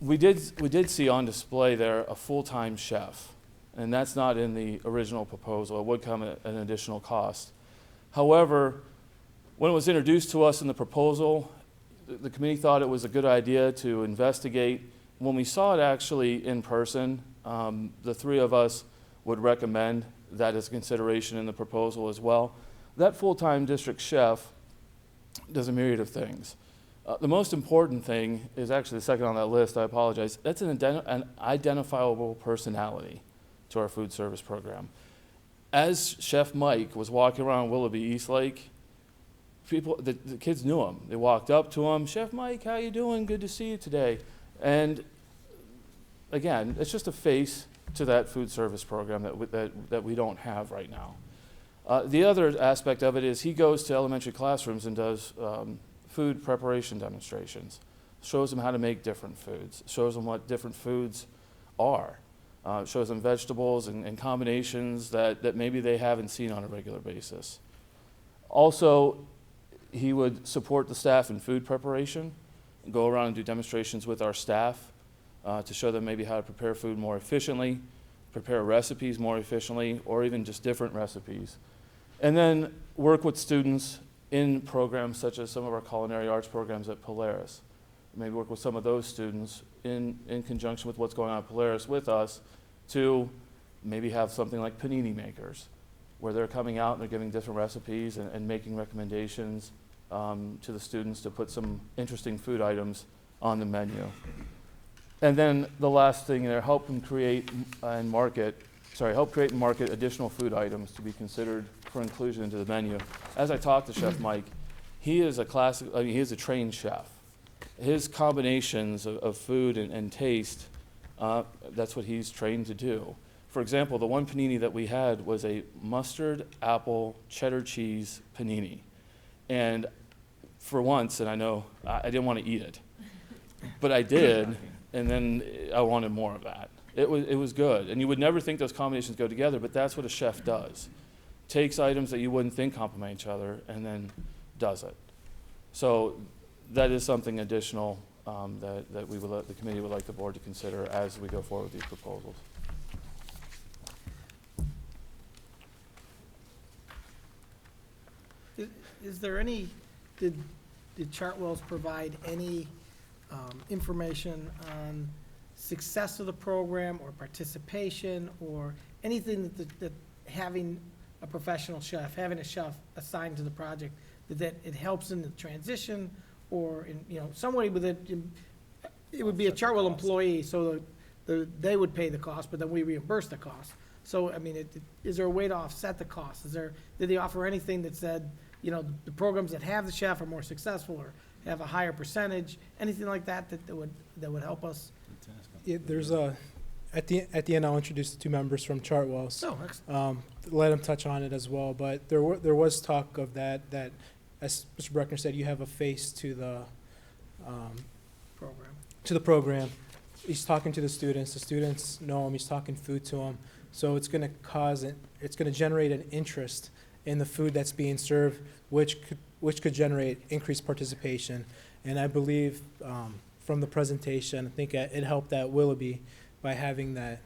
we did see on display there a full-time chef, and that's not in the original proposal. It would come at an additional cost. However, when it was introduced to us in the proposal, the committee thought it was a good idea to investigate. When we saw it actually in person, the three of us would recommend that as a consideration in the proposal as well. That full-time district chef does a myriad of things. The most important thing is actually the second on that list, I apologize. That's an identifiable personality to our food service program. As Chef Mike was walking around Willoughby Eastlake, the kids knew him. They walked up to him, Chef Mike, how you doing? Good to see you today. And again, it's just a face to that food service program that we don't have right now. The other aspect of it is he goes to elementary classrooms and does food preparation demonstrations, shows them how to make different foods, shows them what different foods are, shows them vegetables and combinations that maybe they haven't seen on a regular basis. Also, he would support the staff in food preparation, go around and do demonstrations with our staff to show them maybe how to prepare food more efficiently, prepare recipes more efficiently, or even just different recipes. And then work with students in programs such as some of our culinary arts programs at Polaris. Maybe work with some of those students in conjunction with what's going on at Polaris with us to maybe have something like panini makers, where they're coming out and they're giving different recipes and making recommendations to the students to put some interesting food items on the menu. And then the last thing there, help create and market additional food items to be considered for inclusion into the menu. As I talked to Chef Mike, he is he is a trained chef. His combinations of food and taste, that's what he's trained to do. For example, the one panini that we had was a mustard, apple, cheddar cheese panini. And for once, and I know I didn't want to eat it, but I did, and then I wanted more of that. It was good, and you would never think those combinations go together, but that's what a chef does. Takes items that you wouldn't think complement each other, and then does it. So that is something additional that the committee would like the board to consider as we go forward with these proposals. Is there any, did Chartwell's provide any information on success of the program or participation or anything that having a professional chef, having a chef assigned to the project, that it helps in the transition or in, some way with it? It would be a Chartwell employee, so they would pay the cost, but then we reimburse the cost. So, I mean, is there a way to offset the cost? Did they offer anything that said, the programs that have the chef are more successful or have a higher percentage, anything like that would help us? Yeah, there's at the end, I'll introduce the two members from Chartwell's. Oh, excellent. Let them touch on it as well, but there was talk of that, as Mr. Bruckner said, you have a face to the program. He's talking to the students know him, he's talking food to them, so it's going to generate an interest in the food that's being served, which could generate increased participation. And I believe from the presentation, I think it helped at Willoughby by having that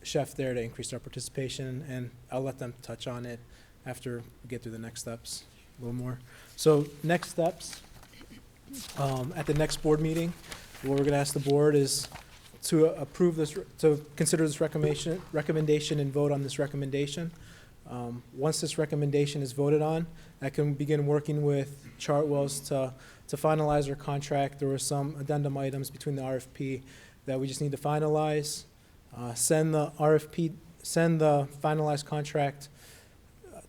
chef there to increase our participation, and I'll let them touch on it after we get through the next steps a little more. So next steps, at the next board meeting, what we're going to ask the board is to approve this, to consider this recommendation and vote on this recommendation. Once this recommendation is voted on, I can begin working with Chartwell's to finalize our contract. There were some addendum items between the RFP that we just need to finalize. Send the finalized contract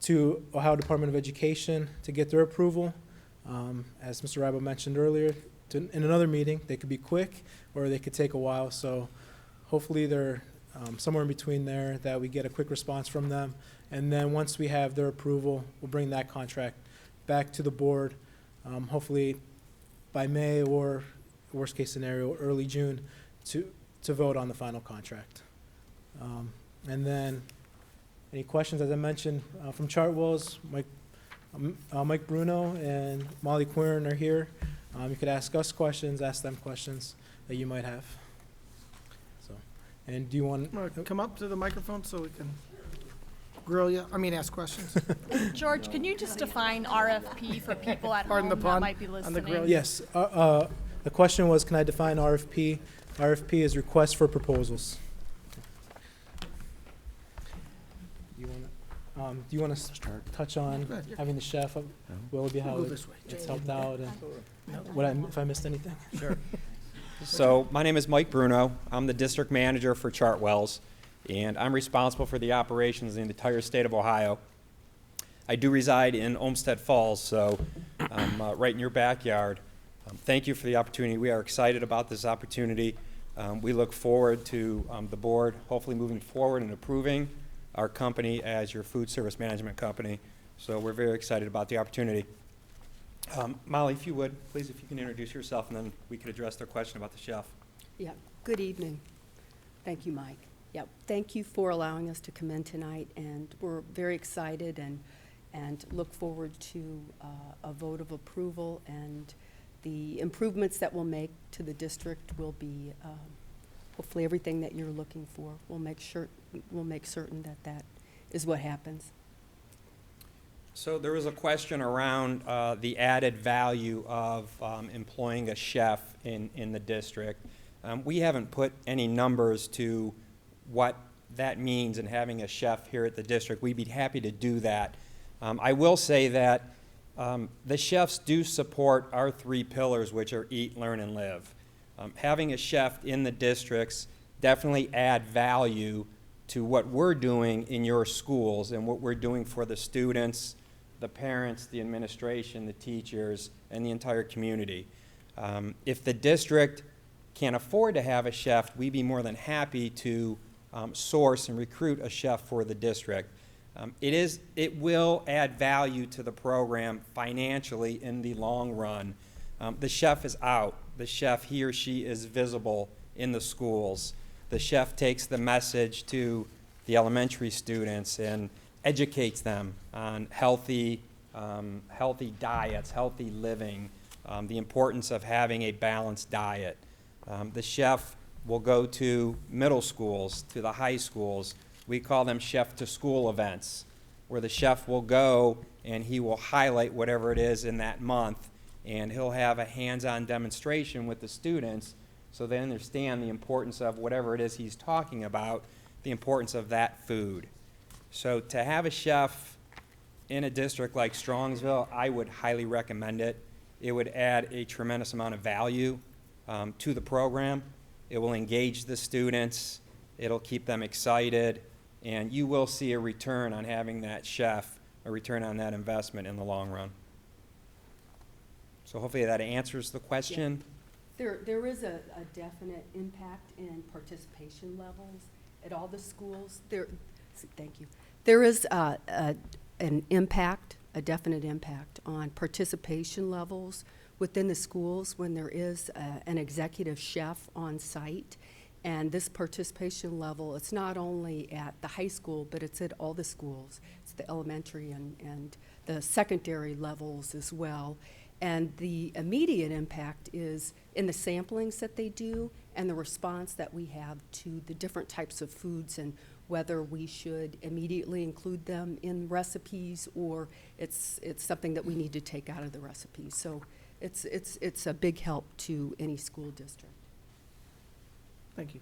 to Ohio Department of Education to get their approval. As Mr. Rabo mentioned earlier, in another meeting, they could be quick or they could take a while. So hopefully they're somewhere in between there, that we get a quick response from them. And then once we have their approval, we'll bring that contract back to the board, hopefully by May or worst case scenario, early June, to vote on the final contract. And then any questions, as I mentioned, from Chartwell's, Mike Bruno and Molly Quern are here. You could ask us questions, ask them questions that you might have. So, and do you want to come up to the microphone so we can grill you? Ask questions. George, can you just define RFP for people at Pardon the home pun that might be on the listening? grill. Yes. The question was, can I define RFP? RFP is request for proposals. Do you want to touch on having the chef of Willoughby, how We'll go this way. it's helped out, and if I missed anything? Sure. So my name is Mike Bruno. I'm the district manager for Chartwell's, and I'm responsible for the operations in the entire state of Ohio. I do reside in Olmsted Falls, so I'm right in your backyard. Thank you for the opportunity. We are excited about this opportunity. We look forward to the board hopefully moving forward and approving our company as your food service management company. So we're very excited about the opportunity. Molly, if you would, please, if you can introduce yourself, and then we could address their question about the chef. Yeah, good evening. Thank you, Mike. Yeah, thank you for allowing us to come in tonight, and we're very excited and look forward to a vote of approval, and the improvements that we'll make to the district will be hopefully everything that you're looking for. We'll make certain that that is what happens. So there was a question around the added value of employing a chef in the district. We haven't put any numbers to what that means in having a chef here at the district. We'd be happy to do that. I will say that The chefs do support our 3 pillars, which are eat, learn, and live. Having a chef in the districts definitely add value to what we're doing in your schools and what we're doing for the students, the parents, the administration, the teachers, and the entire community. If the district can't afford to have a chef, we'd be more than happy to source and recruit a chef for the district. It will add value to the program financially in the long run. The chef is out. The chef, he or she, is visible in the schools. The chef takes the message to the elementary students and educates them on healthy diets, healthy living, the importance of having a balanced diet. The chef will go to middle schools, to the high schools. We call them chef-to-school events, where the chef will go and he will highlight whatever it is in that month, and he'll have a hands-on demonstration with the students so they understand the importance of whatever it is he's talking about, the importance of that food. So to have a chef in a district like Strongsville, I would highly recommend it. It would add a tremendous amount of value to the program. It will engage the students. It'll keep them excited. And you will see a return on having that chef, a return on that investment in the long run. So hopefully that answers the question. There is a definite impact in participation levels at all the schools. Thank you. There is an impact, a definite impact on participation levels within the schools when there is an executive chef on site. And this participation level, it's not only at the high school, but it's at all the schools. It's the elementary and the secondary levels as well. And the immediate impact is in the samplings that they do and the response that we have to the different types of foods and whether we should immediately include them in recipes or it's something that we need to take out of the recipes. So it's a big help to any school district. Thank you.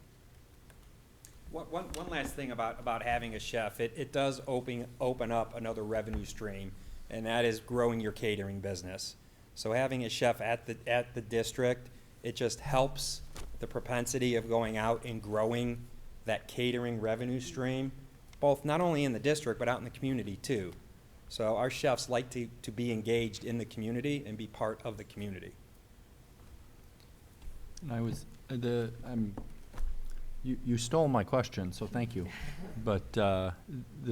One last thing about having a chef, it does open up another revenue stream, and that is growing your catering business. So having a chef at the district, it just helps the propensity of going out and growing that catering revenue stream, both not only in the district, but out in the community too. So our chefs like to be engaged in the community and be part of the community. And you stole my question, so thank you. But the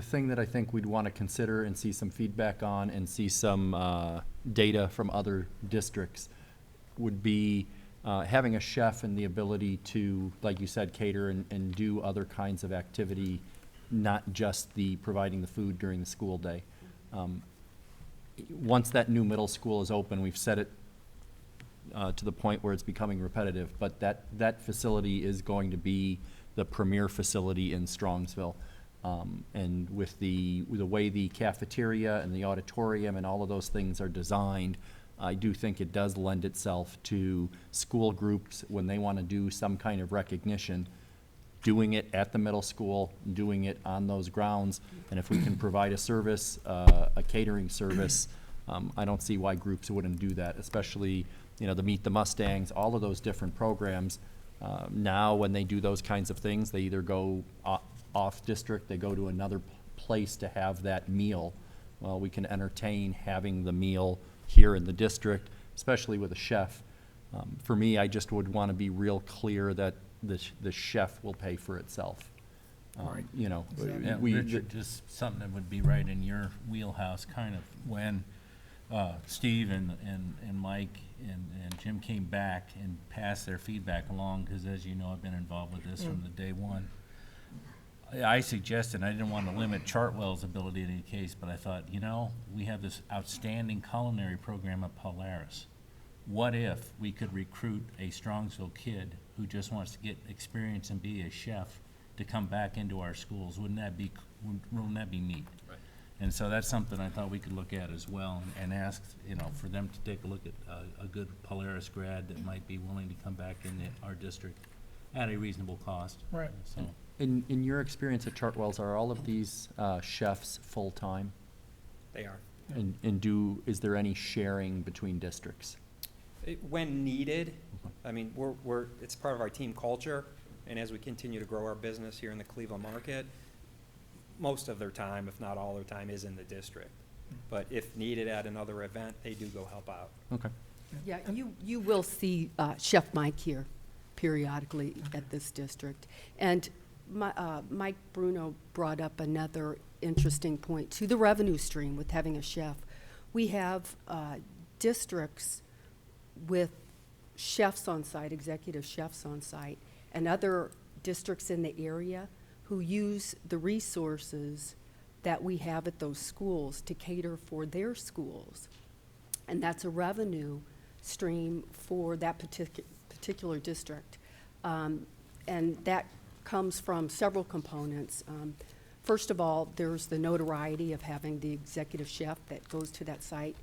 thing that I think we'd want to consider and see some feedback on and see some data from other districts would be having a chef and the ability to, like you said, cater and do other kinds of activity, not just the providing the food during the school day. Once that new middle school is open, we've set it to the point where it's becoming repetitive, but that facility is going to be the premier facility in Strongsville. And with the way the cafeteria and the auditorium and all of those things are designed, I do think it does lend itself to school groups when they want to do some kind of recognition, doing it at the middle school, doing it on those grounds. And if we can provide a service, a catering service, I don't see why groups wouldn't do that, especially the Meet the Mustangs, all of those different programs. Now when they do those kinds of things, they either go off district, they go to another place to have that meal. Well, we can entertain having the meal here in the district, especially with a chef. For me, I just would want to be real clear that the chef will pay for itself. Right. Yeah, we Richard, just something that would be right in your wheelhouse, kind of, when Steve and Mike and Jim came back and passed their feedback along, because as you know, I've been involved with this from the day one. I suggested, I didn't want to limit Chartwell's ability in any case, but I thought, we have this outstanding culinary program at Polaris. What if we could recruit a Strongsville kid who just wants to get experience and be a chef to come back into our schools? Wouldn't that be neat? Right. And so that's something I thought we could look at as well and ask, for them to take a look at a good Polaris grad that might be willing to come back into our district at a reasonable cost. Right. So. In your experience at Chartwell's, are all of these chefs full-time? They are. And is there any sharing between districts? When needed, I mean, it's part of our team culture, and as we continue to grow our business here in the Cleveland market, most of their time, if not all their time, is in the district. But if needed at another event, they do go help out. Okay. Yeah, you will see Chef Mike here periodically at this district. And Mike Bruno brought up another interesting point to the revenue stream with having a chef. We have districts with chefs on site, executive chefs on site, and other districts in the area who use the resources that we have at those schools to cater for their schools. And that's a revenue stream for that particular district. And that comes from several components. First of all, there's the notoriety of having the executive chef that goes to that site.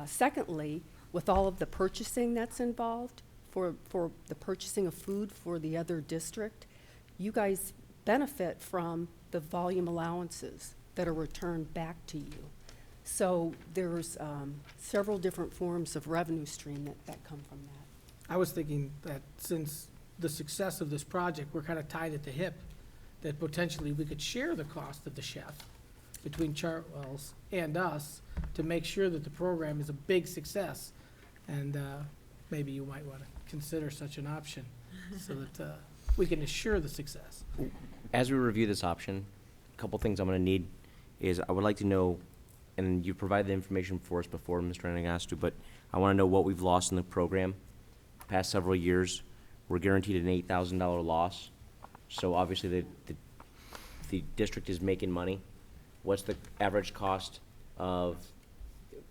Secondly, with all of the purchasing that's involved for the purchasing of food for the other district, you guys benefit from the volume allowances that are returned back to you. So there's several different forms of revenue stream that come from that. I was thinking that since the success of this project, we're kind of tied at the hip, that potentially we could share the cost of the chef between Chartwell's and us to make sure that the program is a big success. And maybe you might want to consider such an option so that we can assure the success. As we review this option, a couple things I'm going to need is I would like to know, and you provided the information for us before, Mr. Anagastu, but I want to know what we've lost in the program. Past several years, we're guaranteed an $8,000 loss. So obviously the district is making money. What's the average cost of,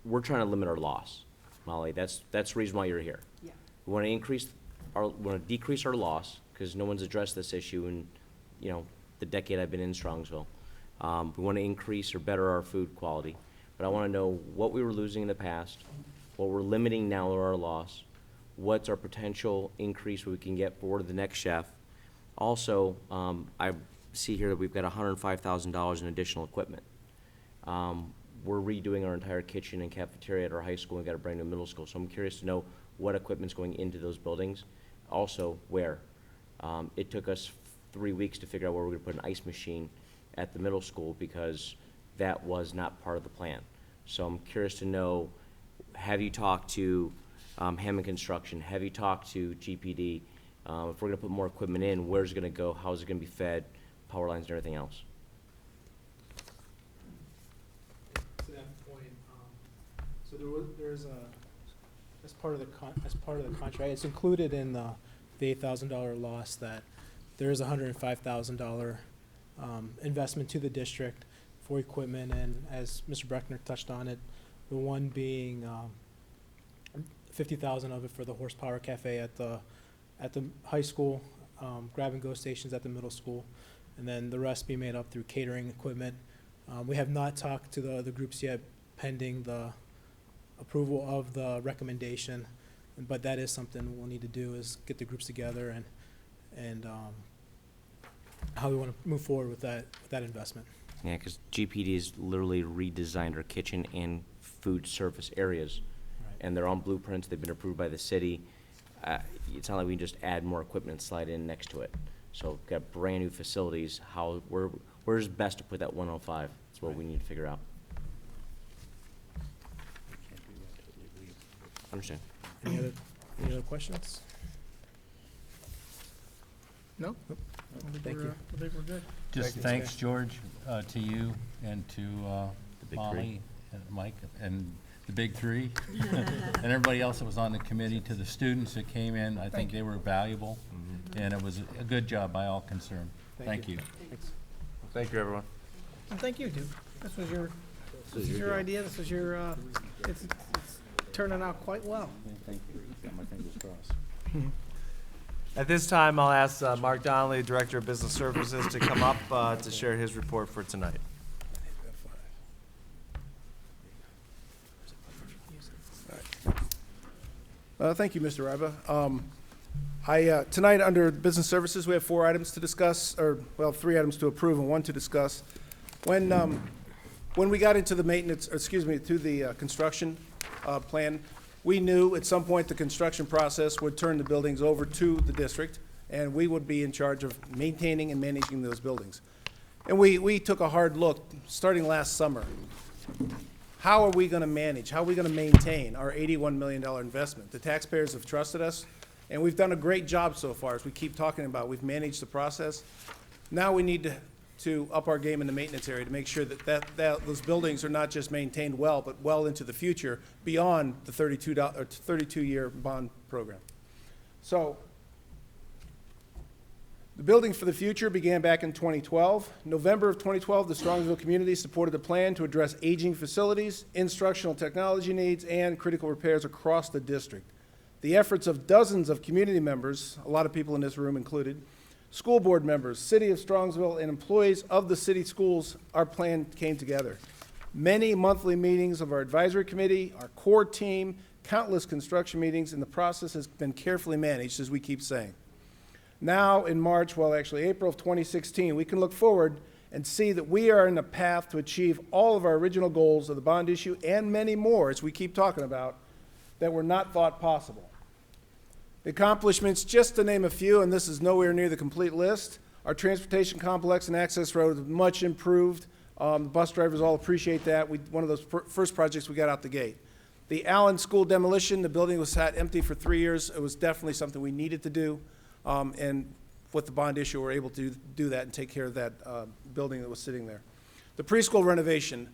we're trying to limit our loss, Molly. That's the reason why you're here. Yeah. We want to decrease our loss, because no one's addressed this issue in, the decade I've been in Strongsville. We want to increase or better our food quality. But I want to know what we were losing in the past, what we're limiting now or our loss, what's our potential increase we can get for the next chef. Also, I see here that we've got $105,000 in additional equipment. We're redoing our entire kitchen and cafeteria at our high school and got a brand new middle school. So I'm curious to know what equipment's going into those buildings. Also, where. It took us 3 weeks to figure out where we're going to put an ice machine at the middle school because that was not part of the plan. So I'm curious to know, have you talked to Hammond Construction? Have you talked to GPD? If we're going to put more equipment in, where's it going to go? How's it going to be fed? Power lines and everything else. To that point, so there's as part of the contract, it's included in the $8,000 loss that there is a $105,000 investment to the district for equipment, and as Mr. Breckner touched on it, the one being $50,000 of it for the horsepower cafe at the high school, grab and go stations at the middle school, and then the rest be made up through catering equipment. We have not talked to the other groups yet, pending the approval of the recommendation, but that is something we'll need to do, is get the groups together and how we want to move forward with that investment. Yeah, because GPD has literally redesigned our kitchen and food service areas. Right. And they're on blueprints, they've been approved by the city. It's not like we can just add more equipment and slide in next to it. So we've got brand new facilities, where's best to put that 105? That's what we need to figure out. Understand. Any other questions? No? Thank you. I think we're good. Just Thank you. thanks, George, to you and to big Molly and Mike and the big three, and everybody else that was on the committee, to the students that came in. I think they were valuable, and it was a good job by all concerned. Thank you. Thanks. Thank you, everyone. And thank you, Duke. This was your idea. This was your, it's turning out quite well. Thank you. Got my fingers crossed. At this time, I'll ask Mark Donnelly, Director of Business Services, to come up to share his report for tonight. Thank you, Mr. Riba. Tonight, under Business Services, we have 4 items to discuss, or, well, 3 items to approve and 1 to discuss. When when we got into the maintenance, or excuse me, to the construction plan, we knew at some point the construction process would turn the buildings over to the district, and we would be in charge of maintaining and managing those buildings. And we took a hard look, starting last summer. How are we going to manage, how are we going to maintain our $81 million investment? The taxpayers have trusted us, and we've done a great job so far, as we keep talking about. We've managed the process. Now we need to up our game in the maintenance area to make sure that those buildings are not just maintained well, but well into the future, beyond the 32-year bond program. So, the Building for the Future began back in 2012. November of 2012, the Strongsville community supported a plan to address aging facilities, instructional technology needs, and critical repairs across the district. The efforts of dozens of community members, a lot of people in this room included, school board members, City of Strongsville, and employees of the city schools, our plan came together. Many monthly meetings of our advisory committee, our core team, countless construction meetings, and the process has been carefully managed, as we keep saying. Now, in March, well, actually April of 2016, we can look forward and see that we are in a path to achieve all of our original goals of the bond issue and many more, as we keep talking about, that were not thought possible. The accomplishments, just to name a few, and this is nowhere near the complete list, our transportation complex and access road is much improved. The bus drivers all appreciate that. One of those first projects we got out the gate. The Allen School demolition, the building was sat empty for 3 years. It was definitely something we needed to do. And with the bond issue, we're able to do that and take care of that building that was sitting there. The preschool renovation,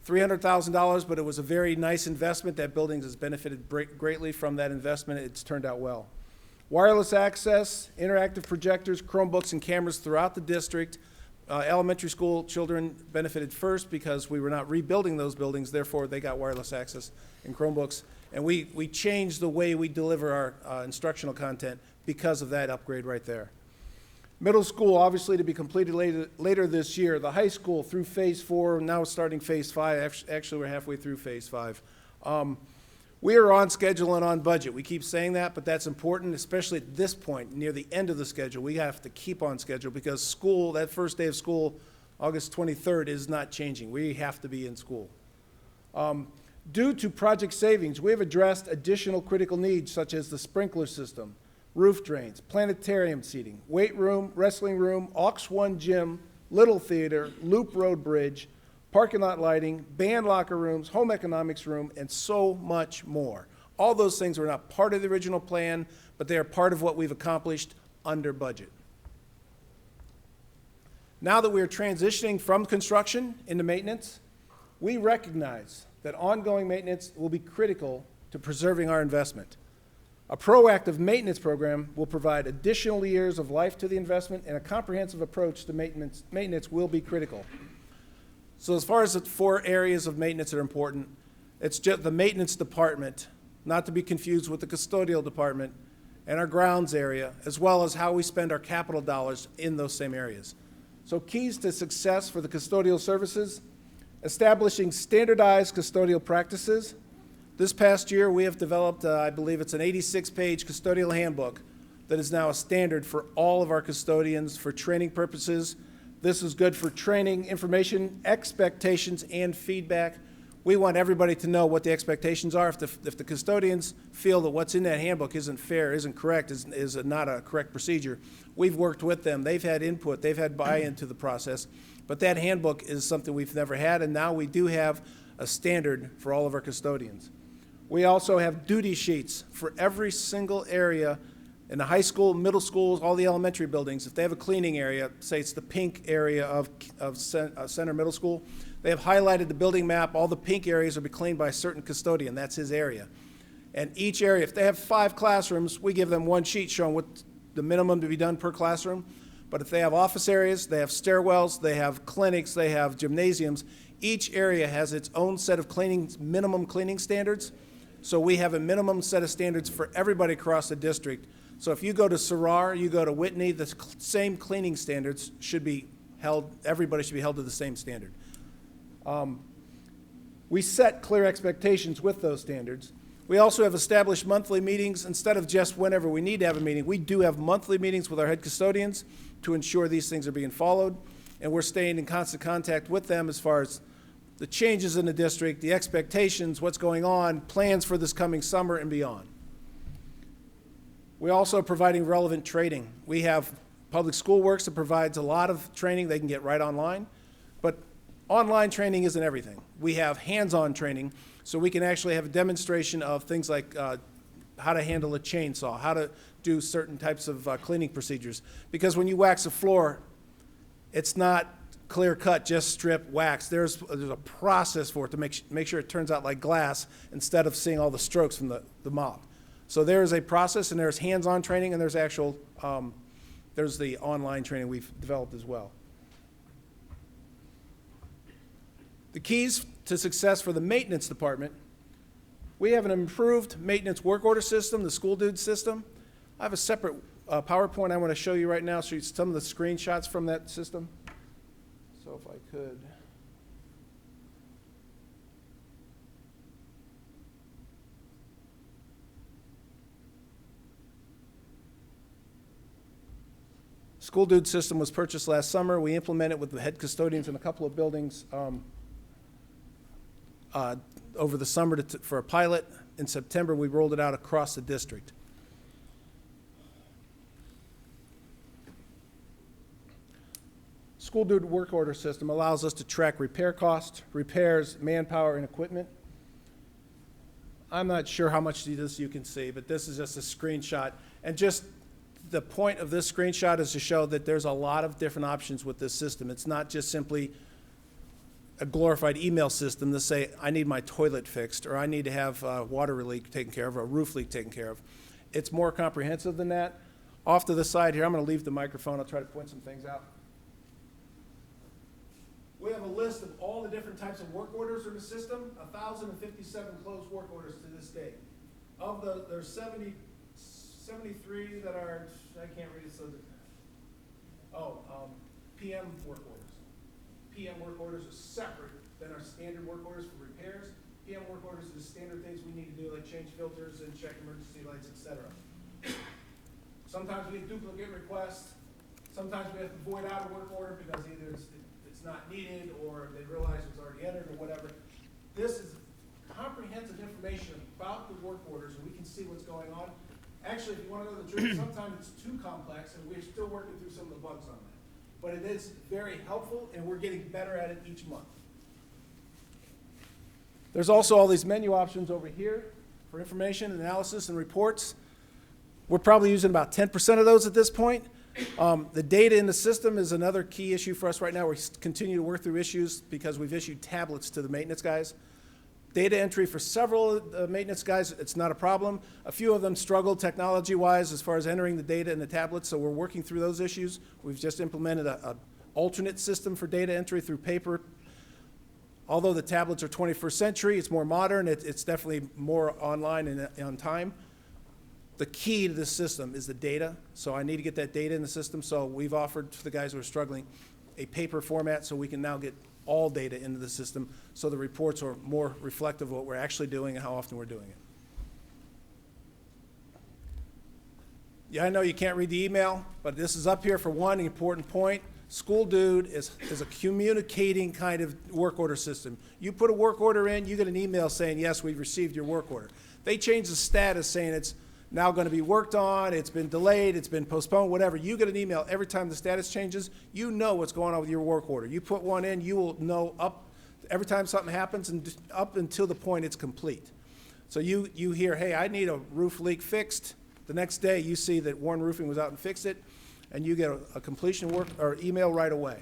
$300,000, but it was a very nice investment. That building has benefited greatly from that investment. It's turned out well. Wireless access, interactive projectors, Chromebooks, and cameras throughout the district. Elementary school children benefited first because we were not rebuilding those buildings. Therefore, they got wireless access and Chromebooks. And we changed the way we deliver our instructional content because of that upgrade right there. Middle school, obviously, to be completed later this year. The high school through phase 4, now starting phase 5. Actually, we're halfway through phase 5. We are on schedule and on budget. We keep saying that, but that's important, especially at this point, near the end of the schedule. We have to keep on schedule because school, that first day of school, August 23rd, is not changing. We have to be in school. Due to project savings, we have addressed additional critical needs such as the sprinkler system, roof drains, planetarium seating, weight room, wrestling room, Aux 1 gym, Little Theater, Loop Road Bridge, parking lot lighting, band locker rooms, home economics room, and so much more. All those things were not part of the original plan, but they are part of what we've accomplished under budget. Now that we are transitioning from construction into maintenance, we recognize that ongoing maintenance will be critical to preserving our investment. A proactive maintenance program will provide additional years of life to the investment, and a comprehensive approach to maintenance will be critical. So as far as the 4 areas of maintenance that are important, it's just the maintenance department, not to be confused with the custodial department, and our grounds area, as well as how we spend our capital dollars in those same areas. So keys to success for the custodial services: establishing standardized custodial practices. This past year, we have developed, I believe it's an 86-page custodial handbook that is now a standard for all of our custodians for training purposes. This is good for training, information, expectations, and feedback. We want everybody to know what the expectations are. If the custodians feel that what's in that handbook isn't fair, isn't correct, is not a correct procedure, we've worked with them. They've had input. They've had buy-in to the process. But that handbook is something we've never had, and now we do have a standard for all of our custodians. We also have duty sheets for every single area in the high school, middle schools, all the elementary buildings. If they have a cleaning area, say it's the pink area of Center Middle School, they have highlighted the building map. All the pink areas will be cleaned by a certain custodian. That's his area. And each area, if they have 5 classrooms, we give them one sheet showing what the minimum to be done per classroom. But if they have office areas, they have stairwells, they have clinics, they have gymnasiums, each area has its own set of minimum cleaning standards. So we have a minimum set of standards for everybody across the district. So if you go to Sarar, you go to Whitney, the same cleaning standards should be held, everybody should be held to the same standard. We set clear expectations with those standards. We also have established monthly meetings instead of just whenever we need to have a meeting. We do have monthly meetings with our head custodians to ensure these things are being followed, and we're staying in constant contact with them as far as the changes in the district, the expectations, what's going on, plans for this coming summer and beyond. We're also providing relevant training. We have Public School Works that provides a lot of training they can get right online, but online training isn't everything. We have hands-on training, so we can actually have a demonstration of things like how to handle a chainsaw, how to do certain types of cleaning procedures. Because when you wax a floor, it's not clear cut, just strip, wax. There's a process for it to make sure it turns out like glass instead of seeing all the strokes from the mop. So there's a process, and there's hands-on training, and there's actual, there's the online training we've developed as well. The keys to success for the maintenance department: we have an improved maintenance work order system, the School Dude system. I have a separate PowerPoint I want to show you right now, show you some of the screenshots from that system. So if I could. School Dude system was purchased last summer. We implemented it with the head custodians in a couple of buildings over the summer for a pilot. In September, we rolled it out across the district. School Dude work order system allows us to track repair costs, repairs, manpower, and equipment. I'm not sure how much of this you can see, but this is just a screenshot. And just the point of this screenshot is to show that there's a lot of different options with this system. It's not just simply a glorified email system to say, I need my toilet fixed, or I need to have a water leak taken care of, or a roof leak taken care of. It's more comprehensive than that. Off to the side here, I'm going to leave the microphone. I'll try to point some things out. We have a list of all the different types of work orders in the system, 1,057 closed work orders to this date. Of there's 73 that are, I can't read it, so PM work orders. PM work orders are separate than our standard work orders for repairs. PM work orders are the standard things we need to do, like change filters and check emergency lights, etc. Sometimes we get duplicate requests. Sometimes we have to void out a work order because either it's not needed or they realize it's already entered or whatever. This is comprehensive information about the work orders, and we can see what's going on. Actually, if you want to know the truth, sometimes it's too complex, and we're still working through some of the bugs on that. But it is very helpful, and we're getting better at it each month. There's also all these menu options over here for information, analysis, and reports. We're probably using about 10% of those at this point. The data in the system is another key issue for us right now. We continue to work through issues because we've issued tablets to the maintenance guys. Data entry for several maintenance guys, it's not a problem. A few of them struggle technology-wise as far as entering the data in the tablets, so we're working through those issues. We've just implemented an alternate system for data entry through paper. Although the tablets are 21st century, it's more modern, it's definitely more online and on time. The key to this system is the data, so I need to get that data in the system, so we've offered to the guys who are struggling a paper format so we can now get all data into the system so the reports are more reflective of what we're actually doing and how often we're doing it. Yeah, I know you can't read the email, but this is up here for one important point. School Dude is a communicating kind of work order system. You put a work order in, you get an email saying, yes, we've received your work order. They change the status saying it's now going to be worked on, it's been delayed, it's been postponed, whatever. You get an email every time the status changes. You know what's going on with your work order. You put one in, you will know every time something happens and up until the point it's complete. So you hear, hey, I need a roof leak fixed. The next day you see that Warren Roofing was out and fixed it, and you get a completion work or email right away.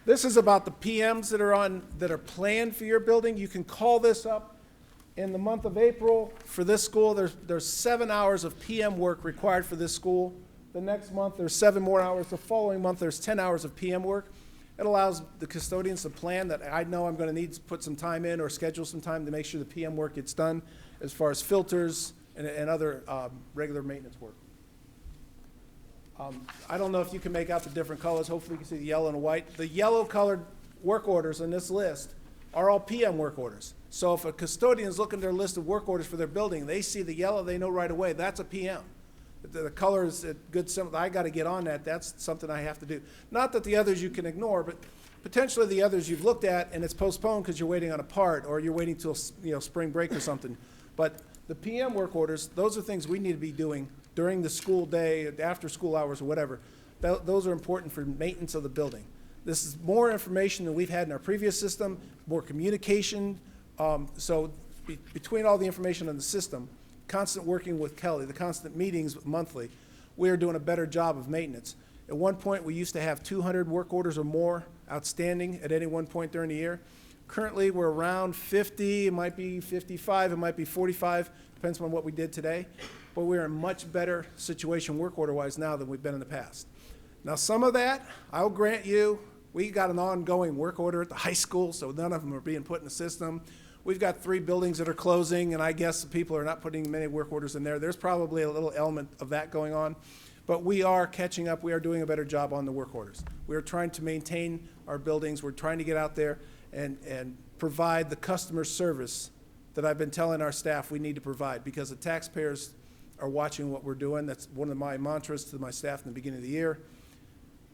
This is about the PMs that are planned for your building. You can call this up. In the month of April, for this school, there's 7 hours of PM work required for this school. The next month, there's 7 more hours. The following month, there's 10 hours of PM work. It allows the custodians to plan that I know I'm going to need to put some time in or schedule some time to make sure the PM work gets done as far as filters and other regular maintenance work. I don't know if you can make out the different colors. Hopefully you can see the yellow and white. The yellow colored work orders in this list are all PM work orders. So if a custodian is looking at their list of work orders for their building, they see the yellow, they know right away, that's a PM. The color is a good symbol. I got to get on that. That's something I have to do. Not that the others you can ignore, but potentially the others you've looked at and it's postponed because you're waiting on a part or you're waiting till, spring break or something. But the PM work orders, those are things we need to be doing during the school day, after school hours or whatever. Those are important for maintenance of the building. This is more information than we've had in our previous system, more communication. Between all the information in the system, constant working with Kelly, the constant meetings monthly, we are doing a better job of maintenance. At one point, we used to have 200 work orders or more outstanding at any one point during the year. Currently, we're around 50, it might be 55, it might be 45, depends on what we did today. But we're in a much better situation work order-wise now than we've been in the past. Now, some of that, I'll grant you, we got an ongoing work order at the high school, so none of them are being put in the system. We've got 3 buildings that are closing, and I guess people are not putting many work orders in there. There's probably a little element of that going on. But we are catching up. We are doing a better job on the work orders. We are trying to maintain our buildings. We're trying to get out there and provide the customer service that I've been telling our staff we need to provide, because the taxpayers are watching what we're doing. That's one of my mantras to my staff in the beginning of the year.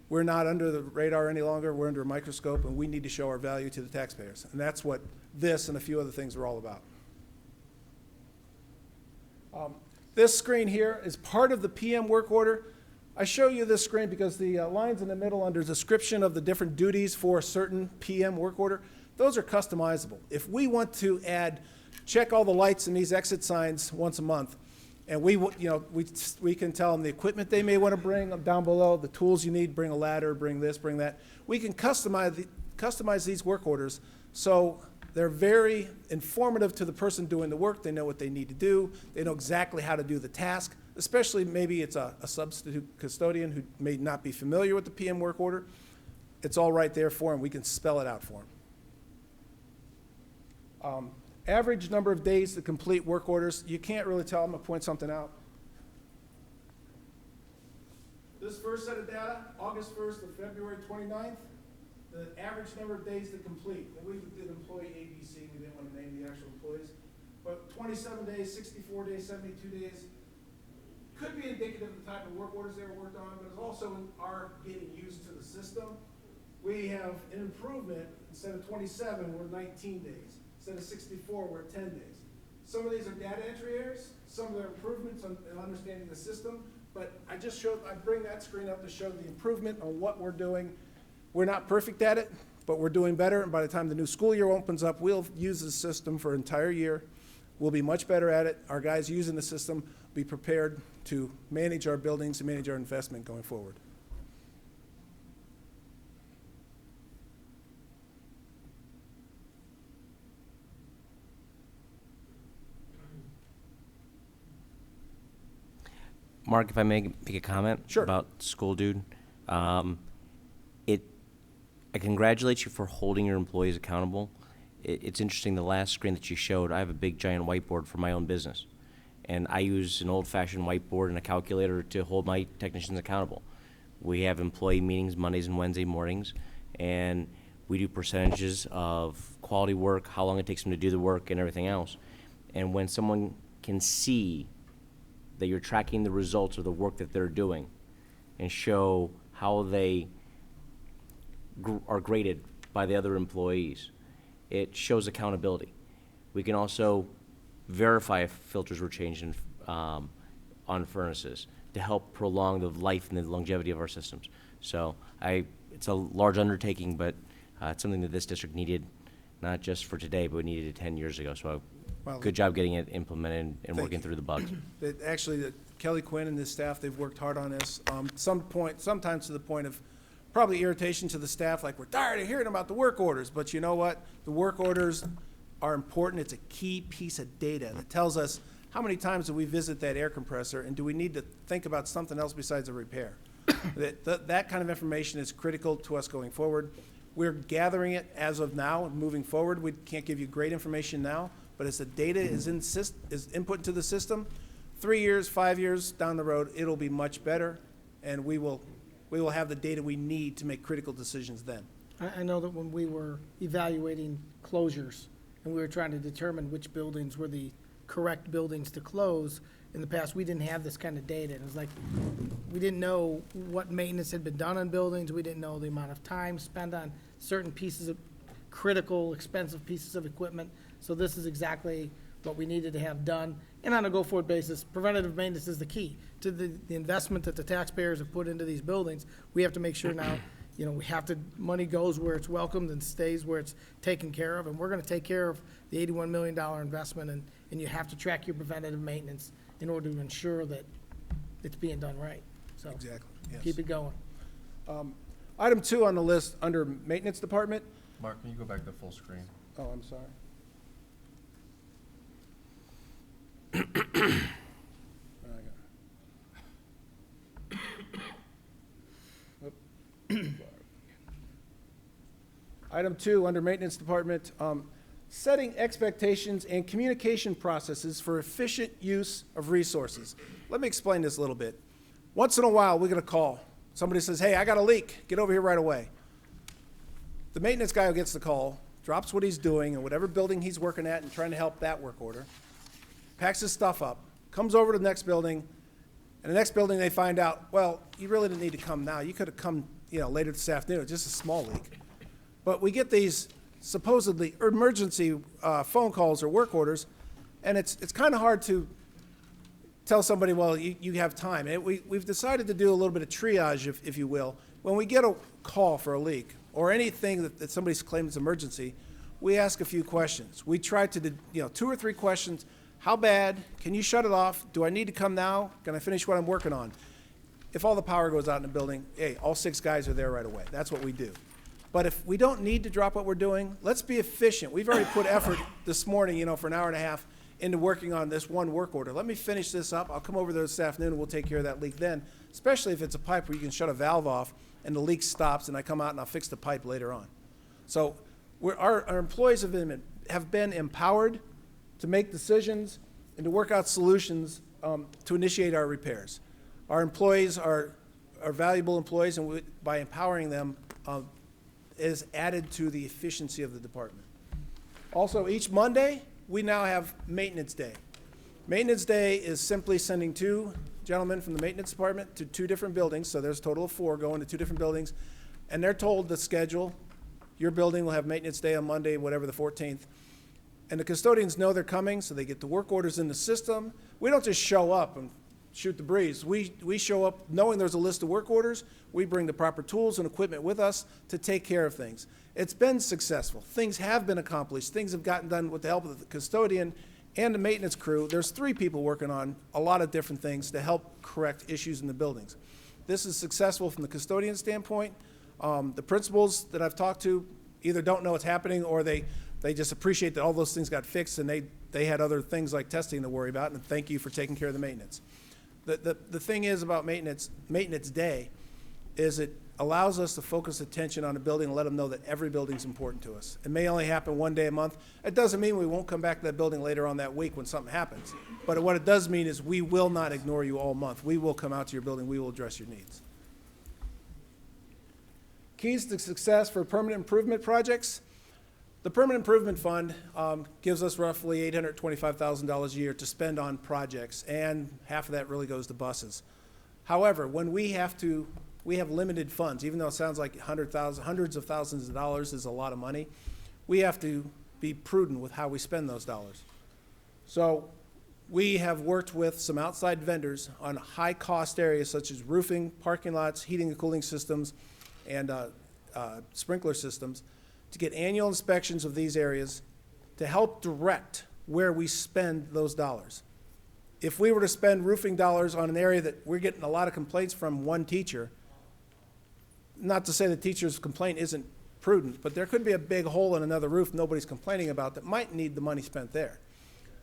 We're not under the radar any longer. We're under a microscope, and we need to show our value to the taxpayers. And that's what this and a few other things are all about. This screen here is part of the PM work order. I show you this screen because the lines in the middle under description of the different duties for a certain PM work order, those are customizable. If we want to check all the lights in these exit signs once a month, and we can tell them the equipment they may want to bring down below, the tools you need, bring a ladder, bring this, bring that. We can customize these work orders so they're very informative to the person doing the work. They know what they need to do. They know exactly how to do the task, especially maybe it's a substitute custodian who may not be familiar with the PM work order. It's all right there for them. We can spell it out for them. Average number of days to complete work orders. You can't really tell. I'm going to point something out. This first set of data, August 1st to February 29th, the average number of days to complete. And we did employee ABC. We didn't want to name the actual employees. But 27 days, 64 days, 72 days. Could be indicative of the type of work orders they were worked on, but it's also our getting used to the system. We have an improvement. Instead of 27, we're 19 days. Instead of 64, we're at 10 days. Some of these are data entry errors. Some of them are improvements in understanding the system. But I bring that screen up to show the improvement on what we're doing. We're not perfect at it, but we're doing better. And by the time the new school year opens up, we'll use the system for an entire year. We'll be much better at it. Our guys using the system will be prepared to manage our buildings and manage our investment going forward. Mark, if I may make a comment Sure. about School Dude. I congratulate you for holding your employees accountable. It's interesting, the last screen that you showed, I have a big giant whiteboard for my own business. And I use an old-fashioned whiteboard and a calculator to hold my technicians accountable. We have employee meetings Mondays and Wednesday mornings, and we do percentages of quality work, how long it takes them to do the work, and everything else. And when someone can see that you're tracking the results of the work that they're doing and show how they are graded by the other employees, it shows accountability. We can also verify if filters were changed on furnaces to help prolong the life and the longevity of our systems. So it's a large undertaking, but it's something that this district needed, not just for today, but we needed it 10 years ago. So good job getting it implemented and working through the bugs. Actually, Kelly Quinn and his staff, they've worked hard on this. Sometimes to the point of probably irritation to the staff, like, we're tired of hearing about the work orders. But you know what? The work orders are important. It's a key piece of data that tells us how many times do we visit that air compressor, and do we need to think about something else besides a repair? That kind of information is critical to us going forward. We're gathering it as of now and moving forward. We can't give you great information now, but as the data is input into the system, 3 years, 5 years down the road, it'll be much better, and we will have the data we need to make critical decisions then. I know that when we were evaluating closures and we were trying to determine which buildings were the correct buildings to close, in the past, we didn't have this kind of data. It was like, we didn't know what maintenance had been done on buildings. We didn't know the amount of time spent on certain pieces of critical, expensive pieces of equipment. So this is exactly what we needed to have done. And on a go-forward basis, preventative maintenance is the key to the investment that the taxpayers have put into these buildings. We have to make sure now, you know, money goes where it's welcomed and stays where it's taken care of. And we're gonna take care of the $81 million investment, and you have to track your preventative maintenance in order to ensure that it's being done right. So Exactly, yes. keep it going. Item 2 on the list, under Maintenance Department. Mark, can you go back to full screen? Oh, I'm sorry. Item 2, under Maintenance Department, setting expectations and communication processes for efficient use of resources. Let me explain this a little bit. Once in a while, we get a call. Somebody says, hey, I got a leak. Get over here right away. The maintenance guy who gets the call drops what he's doing in whatever building he's working at and trying to help that work order, packs his stuff up, comes over to the next building, and the next building they find out, well, you really didn't need to come now. You could have come, later this afternoon. It's just a small leak. But we get these supposedly emergency phone calls or work orders, and it's kind of hard to tell somebody, well, you have time. We've decided to do a little bit of triage, if you will. When we get a call for a leak or anything that somebody's claimed is emergency, we ask a few questions. We try to do 2 or 3 questions. How bad? Can you shut it off? Do I need to come now? Can I finish what I'm working on? If all the power goes out in the building, hey, all 6 guys are there right away. That's what we do. But if we don't need to drop what we're doing, let's be efficient. We've already put effort this morning, for an hour and a half into working on this one work order. Let me finish this up. I'll come over there this afternoon and we'll take care of that leak then, especially if it's a pipe where you can shut a valve off and the leak stops and I come out and I'll fix the pipe later on. So our employees have been empowered to make decisions and to work out solutions to initiate our repairs. Our employees are valuable employees, and by empowering them, is added to the efficiency of the department. Also, each Monday, we now have Maintenance Day. Maintenance Day is simply sending 2 gentlemen from the Maintenance Department to 2 different buildings, so there's a total of 4 going to 2 different buildings, and they're told the schedule. Your building will have Maintenance Day on Monday, whatever, the 14th. And the custodians know they're coming, so they get the work orders in the system. We don't just show up and shoot the breeze. We show up knowing there's a list of work orders. We bring the proper tools and equipment with us to take care of things. It's been successful. Things have been accomplished. Things have gotten done with the help of the custodian and the maintenance crew. There's 3 people working on a lot of different things to help correct issues in the buildings. This is successful from the custodian standpoint. The principals that I've talked to either don't know what's happening or they just appreciate that all those things got fixed and they had other things like testing to worry about, and thank you for taking care of the maintenance. The thing is about maintenance day is it allows us to focus attention on a building and let them know that every building's important to us. It may only happen 1 day a month. It doesn't mean we won't come back to that building later on that week when something happens. But what it does mean is we will not ignore you all month. We will come out to your building. We will address your needs. Keys to success for permanent improvement projects. The Permanent Improvement Fund gives us roughly $825,000 a year to spend on projects, and half of that really goes to buses. However, when we have limited funds, even though it sounds like hundreds of thousands of dollars is a lot of money, we have to be prudent with how we spend those dollars. So we have worked with some outside vendors on high-cost areas such as roofing, parking lots, heating and cooling systems, and sprinkler systems to get annual inspections of these areas to help direct where we spend those dollars. If we were to spend roofing dollars on an area that we're getting a lot of complaints from one teacher, not to say the teacher's complaint isn't prudent, but there could be a big hole in another roof nobody's complaining about that might need the money spent there.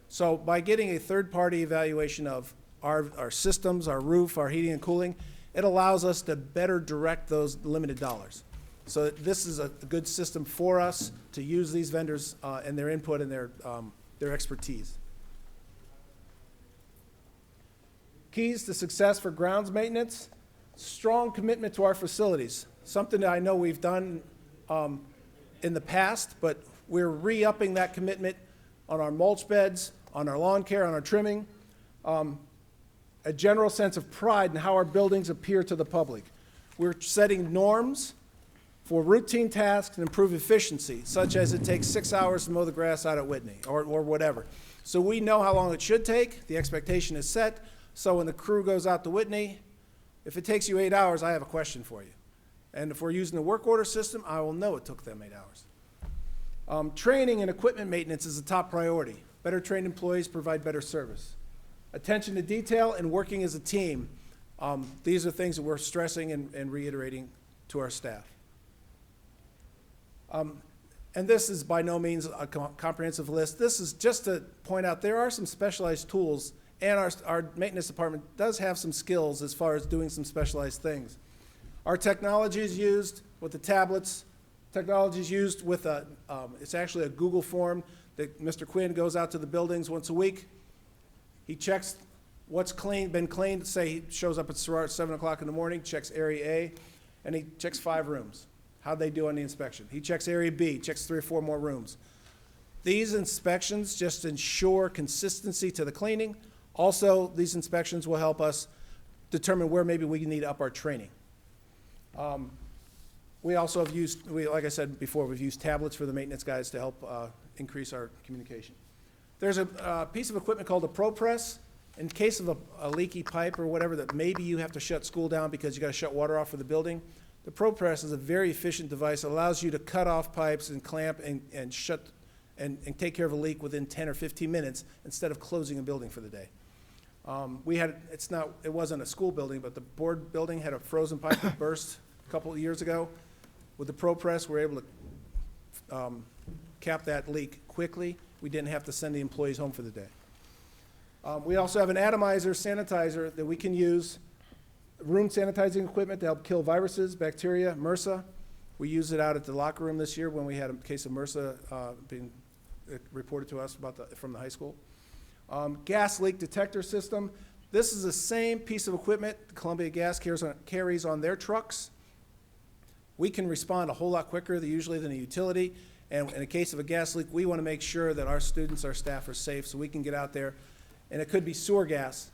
So by getting a third-party evaluation of our systems, our roof, our heating and cooling, it allows us to better direct those limited dollars. So this is a good system for us to use these vendors and their input and their expertise. Keys to success for grounds maintenance: strong commitment to our facilities. Something that I know we've done in the past, but we're re-upping that commitment on our mulch beds, on our lawn care, on our trimming. a general sense of pride in how our buildings appear to the public. We're setting norms for routine tasks and improve efficiency, such as it takes 6 hours to mow the grass out at Whitney, or whatever. So we know how long it should take, the expectation is set, so when the crew goes out to Whitney, if it takes you 8 hours, I have a question for you. And if we're using the work order system, I will know it took them 8 hours. Training and equipment maintenance is a top priority. Better trained employees provide better service. Attention to detail and working as a team. These are things that we're stressing and reiterating to our staff. And this is by no means a comprehensive list. This is just to point out there are some specialized tools, and our maintenance department does have some skills as far as doing some specialized things. Our technology is used with the tablets. Technology is used with it's actually a Google form that Mr. Quinn goes out to the buildings once a week. He checks what's been cleaned. Say he shows up at 7 o'clock in the morning, checks Area A, and he checks 5 rooms. How'd they do on the inspection? He checks Area B, checks 3 or 4 more rooms. These inspections just ensure consistency to the cleaning. Also, these inspections will help us determine where maybe we need to up our training. We also have used, like I said before, we've used tablets for the maintenance guys to help increase our communication. There's a piece of equipment called a Pro Press. In case of a leaky pipe or whatever that maybe you have to shut school down because you got to shut water off for the building, the Pro Press is a very efficient device. It allows you to cut off pipes and clamp and shut and take care of a leak within 10 or 15 minutes instead of closing a building for the day. It wasn't a school building, but the board building had a frozen pipe that burst a couple of years ago. With the Pro Press, we're able to cap that leak quickly. We didn't have to send the employees home for the day. We also have an atomizer, sanitizer that we can use, room sanitizing equipment to help kill viruses, bacteria, MRSA. We used it out at the locker room this year when we had a case of MRSA being reported to us from the high school. Gas leak detector system. This is the same piece of equipment Columbia Gas carries on their trucks. We can respond a whole lot quicker usually than a utility. And in a case of a gas leak, we want to make sure that our students, our staff are safe so we can get out there. And it could be sewer gas,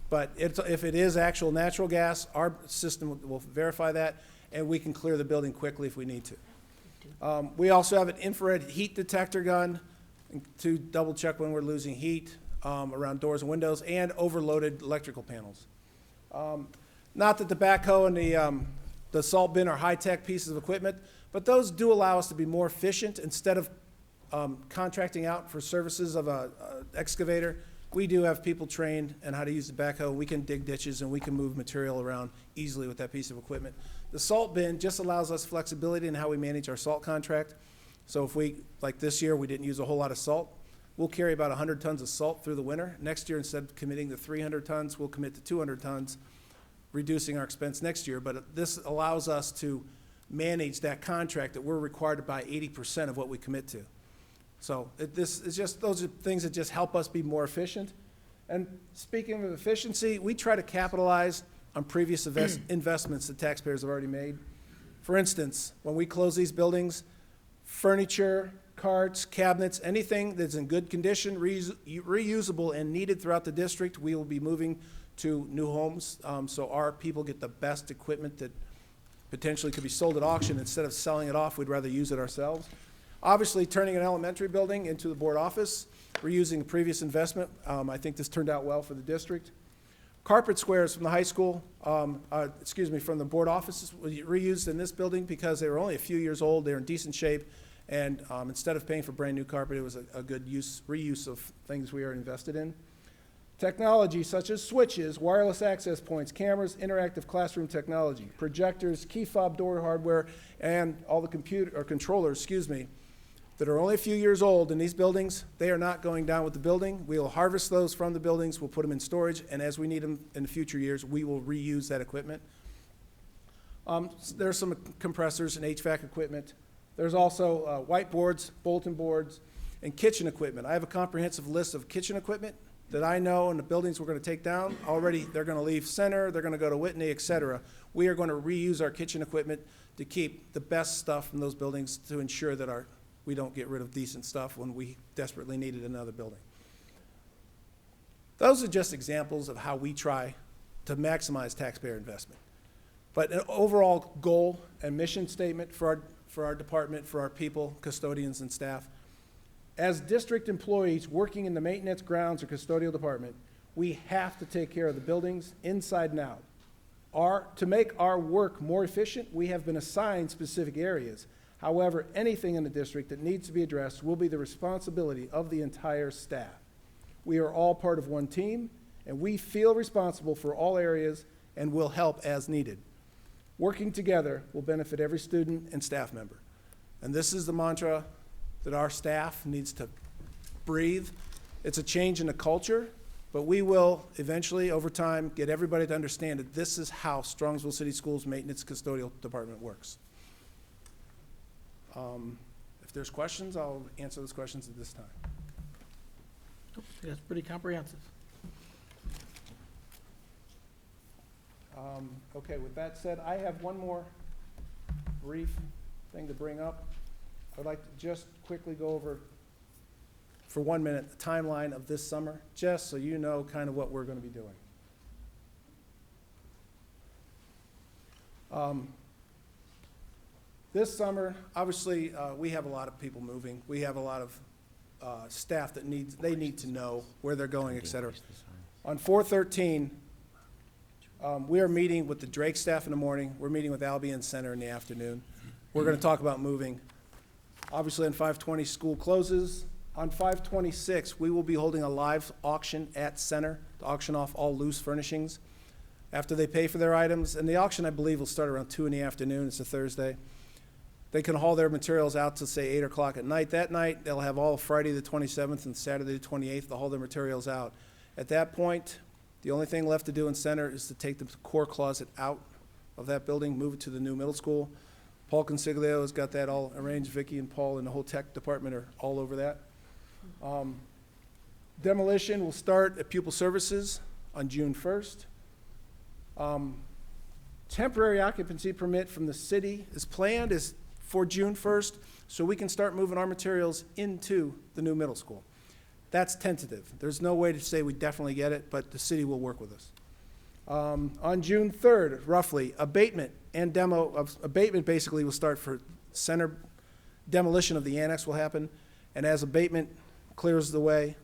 but if it is actual natural gas, our system will verify that, and we can clear the building quickly if we need to. We also have an infrared heat detector gun to double check when we're losing heat around doors and windows, and overloaded electrical panels. Not that the backhoe and the salt bin are high-tech pieces of equipment, but those do allow us to be more efficient. Instead of contracting out for services of an excavator, we do have people trained in how to use the backhoe. We can dig ditches and we can move material around easily with that piece of equipment. The salt bin just allows us flexibility in how we manage our salt contract. So if like this year, we didn't use a whole lot of salt, we'll carry about 100 tons of salt through the winter. Next year, instead of committing to 300 tons, we'll commit to 200 tons, reducing our expense next year. But this allows us to manage that contract that we're required to buy 80% of what we commit to. So those are things that just help us be more efficient. And speaking of efficiency, we try to capitalize on previous investments that taxpayers have already made. For instance, when we close these buildings, furniture, carts, cabinets, anything that's in good condition, reusable and needed throughout the district, we will be moving to new homes. So our people get the best equipment that potentially could be sold at auction. Instead of selling it off, we'd rather use it ourselves. Obviously, turning an elementary building into the board office, reusing the previous investment. I think this turned out well for the district. Carpet squares from the high school, from the board offices were reused in this building because they were only a few years old. They were in decent shape. And instead of paying for brand new carpet, it was a good reuse of things we are invested in. Technology such as switches, wireless access points, cameras, interactive classroom technology, projectors, key fob door hardware, and all the controllers, that are only a few years old in these buildings. They are not going down with the building. We will harvest those from the buildings. We'll put them in storage, and as we need them in the future years, we will reuse that equipment. There's some compressors and HVAC equipment. There's also whiteboards, bulletin boards, and kitchen equipment. I have a comprehensive list of kitchen equipment that I know in the buildings we're going to take down. Already, they're going to leave Center, they're going to go to Whitney, et cetera. We are going to reuse our kitchen equipment to keep the best stuff from those buildings to ensure that we don't get rid of decent stuff when we desperately needed another building. Those are just examples of how we try to maximize taxpayer investment. But an overall goal and mission statement for our department, for our people, custodians and staff, as district employees working in the maintenance, grounds, or custodial department, we have to take care of the buildings inside and out. To make our work more efficient, we have been assigned specific areas. However, anything in the district that needs to be addressed will be the responsibility of the entire staff. We are all part of one team, and we feel responsible for all areas and will help as needed. Working together will benefit every student and staff member. And this is the mantra that our staff needs to breathe. It's a change in the culture, but we will eventually, over time, get everybody to understand that this is how Strongsville City Schools Maintenance Custodial Department works. If there's questions, I'll answer those questions at this time. That's pretty comprehensive. Okay, with that said, I have one more brief thing to bring up. I'd like to just quickly go over, for 1 minute, the timeline of this summer, just so you know kind of what we're going to be doing. This summer, obviously, we have a lot of people moving. We have a lot of staff that they need to know where they're going, et cetera. On 4/13, we are meeting with the Drake staff in the morning. We're meeting with Albion Center in the afternoon. We're going to talk about moving. Obviously, on 5/20, school closes. On 5/26, we will be holding a live auction at Center to auction off all loose furnishings after they pay for their items. And the auction, I believe, will start around 2 in the afternoon. It's a Thursday. They can haul their materials out to, say, 8 o'clock at night. That night, they'll have all Friday the 27th and Saturday the 28th to haul their materials out. At that point, the only thing left to do in Center is to take the core closet out of that building, move it to the new middle school. Paul Consiglio has got that all arranged. Vicky and Paul and the whole tech department are all over that. Demolition will start at Pupil Services on June 1st. Temporary occupancy permit from the city is planned is for June 1st, so we can start moving our materials into the new middle school. That's tentative. There's no way to say we definitely get it, but the city will work with us. On June 3rd, roughly, abatement basically will start for Center. Demolition of the annex will happen, and as abatement clears the way,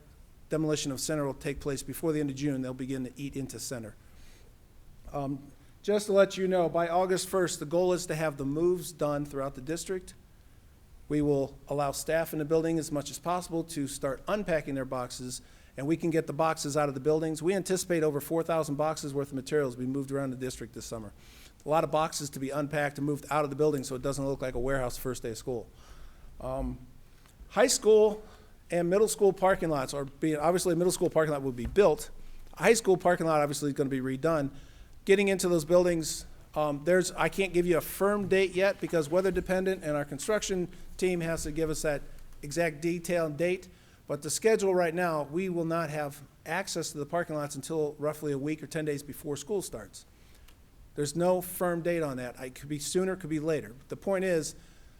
demolition of Center will take place before the end of June. They'll begin to eat into Center. Just to let you know, by August 1st, the goal is to have the moves done throughout the district. We will allow staff in the building as much as possible to start unpacking their boxes, and we can get the boxes out of the buildings. We anticipate over 4,000 boxes worth of materials to be moved around the district this summer. A lot of boxes to be unpacked and moved out of the building so it doesn't look like a warehouse first day of school. High school and middle school parking lots are being, obviously a middle school parking lot will be built. A high school parking lot obviously is going to be redone. Getting into those buildings, I can't give you a firm date yet because weather dependent and our construction team has to give us that exact detail and date. But the schedule right now, we will not have access to the parking lots until roughly a week or 10 days before school starts. There's no firm date on that. It could be sooner, it could be later. But the point is,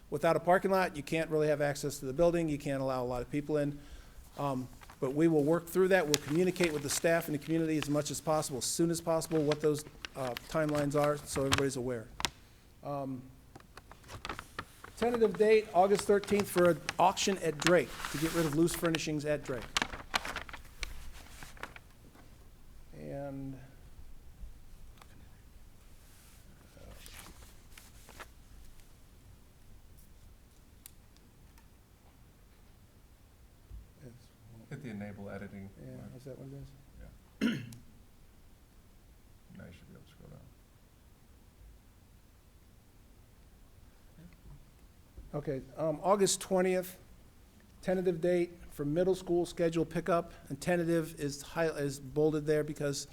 without a parking lot, you can't really have access to the building. You can't allow a lot of people in. But we will work through that. We'll communicate with the staff and the community as much as possible, as soon as possible, what those timelines are, so everybody's aware. Tentative date, August 13th for an auction at Drake to get rid of loose furnishings at Drake. And Hit the enable editing. yeah, is that what it is? Now you should be able to scroll down. Okay, August 20th, tentative date for middle school schedule pickup, and tentative is bolded there because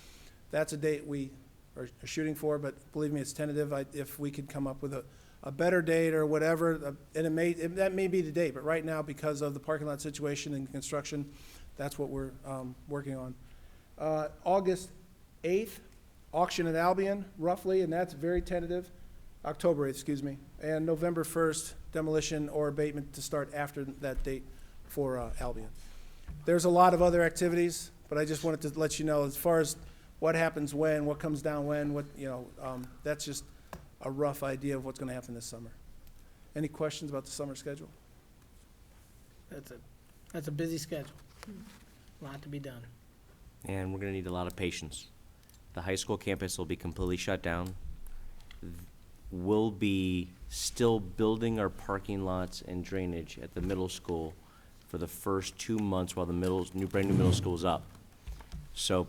that's a date we are shooting for, but believe me, it's tentative. If we could come up with a better date or whatever, and that may be the date, but right now, because of the parking lot situation and construction, that's what we're working on. August 8th, auction at Albion, roughly, and that's very tentative. October 8th, excuse me. And November 1st, demolition or abatement to start after that date for Albion. There's a lot of other activities but I just wanted to let you know, as far as what happens when, what comes down when, that's just a rough idea of what's gonna happen this summer. Any questions about the summer schedule? That's a busy schedule. A lot to be done. And we're gonna need a lot of patience. The high school campus will be completely shut down. We'll be still building our parking lots and drainage at the middle school for the first 2 months while the brand new middle school is up. So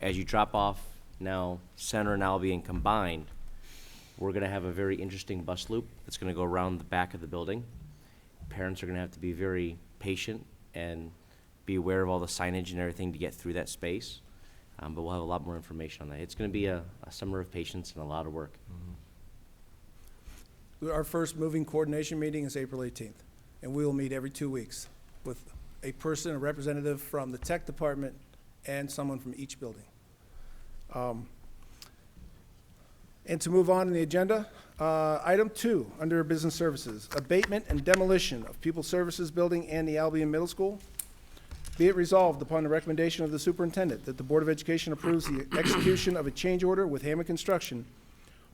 as you drop off now Center and Albion combined, we're gonna have a very interesting bus loop that's gonna go around the back of the building. Parents are gonna have to be very patient and be aware of all the signage and everything to get through that space. But we'll have a lot more information on that. It's gonna be a summer of patience and a lot of work. Our first moving coordination meeting is April 18th, and we will meet every 2 weeks with a person, a representative from the tech department, and someone from each building. And to move on in the agenda, item 2, under business services, abatement and demolition of Pupil Services Building and the Albion Middle School. Be it resolved upon the recommendation of the superintendent that the Board of Education approves the execution of a change order with Hammond Construction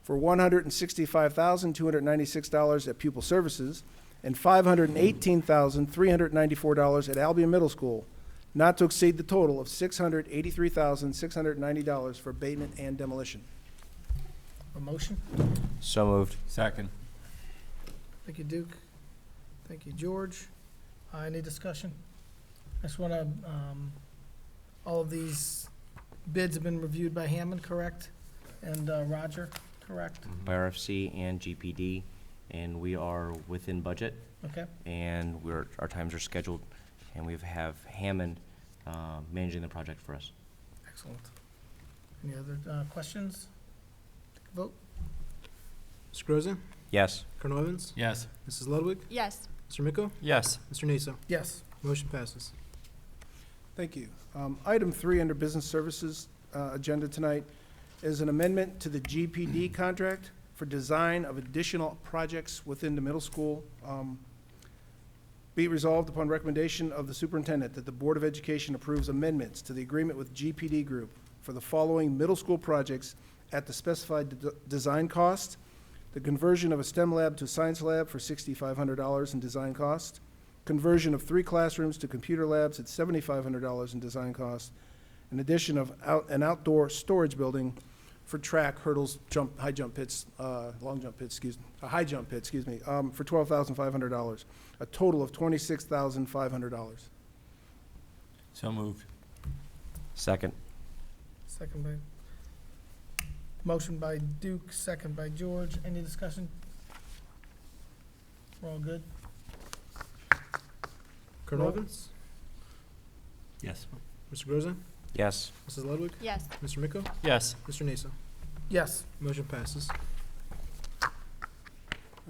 for $165,296 at Pupil Services and $518,394 at Albion Middle School, not to exceed the total of $683,690 for abatement and demolition. A motion? So moved. Second. Thank you, Duke. Thank you, George. Any discussion? I just want to, all of these bids have been reviewed by Hammond, correct? And Roger, correct? By RFC and GPD, and we are within budget, Okay. and our times are scheduled, and we have Hammond managing the project for us. Excellent. Any other questions? Take a vote. Mr. Grozen? Yes. Colonel Evans? Yes. Mrs. Ludwig? Yes. Mr. Miko? Yes. Mr. Naso? Yes. Motion passes. Thank you. Item 3 under business services agenda tonight is an amendment to the GPD contract for design of additional projects within the middle school. Be it resolved upon recommendation of the superintendent that the Board of Education approves amendments to the agreement with GPD Group for the following middle school projects at the specified design cost: the conversion of a STEM lab to a science lab for $6,500 in design cost, conversion of 3 classrooms to computer labs at $7,500 in design cost, an addition of an outdoor storage building for track, hurdles, high jump pits, for $12,500, a total of $26,500. So moved. Second. Second by, motion by Duke, second by George. Any discussion? We're all good? Colonel Roll. Evans? Yes. Mr. Grozen? Yes. Mrs. Ludwig? Yes. Mr. Miko? Yes. Mr. Naso? Yes. Motion passes.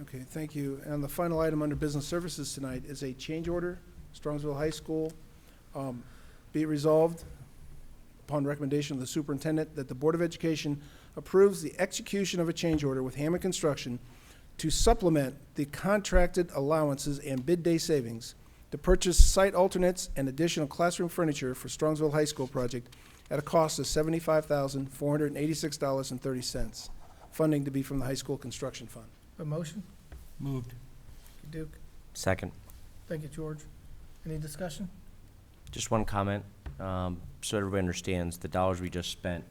Okay, thank you. And the final item under business services tonight is a change order, Strongsville High School. Be it resolved upon recommendation of the superintendent that the Board of Education approves the execution of a change order with Hammond Construction to supplement the contracted allowances and bid day savings to purchase site alternates and additional classroom furniture for Strongsville High School project at a cost of $75,486.30. Funding to be from the High School Construction Fund. A motion? Moved. Thank you, Duke. Second. Thank you, George. Any discussion? Just one comment, so everybody understands, the dollars we just spent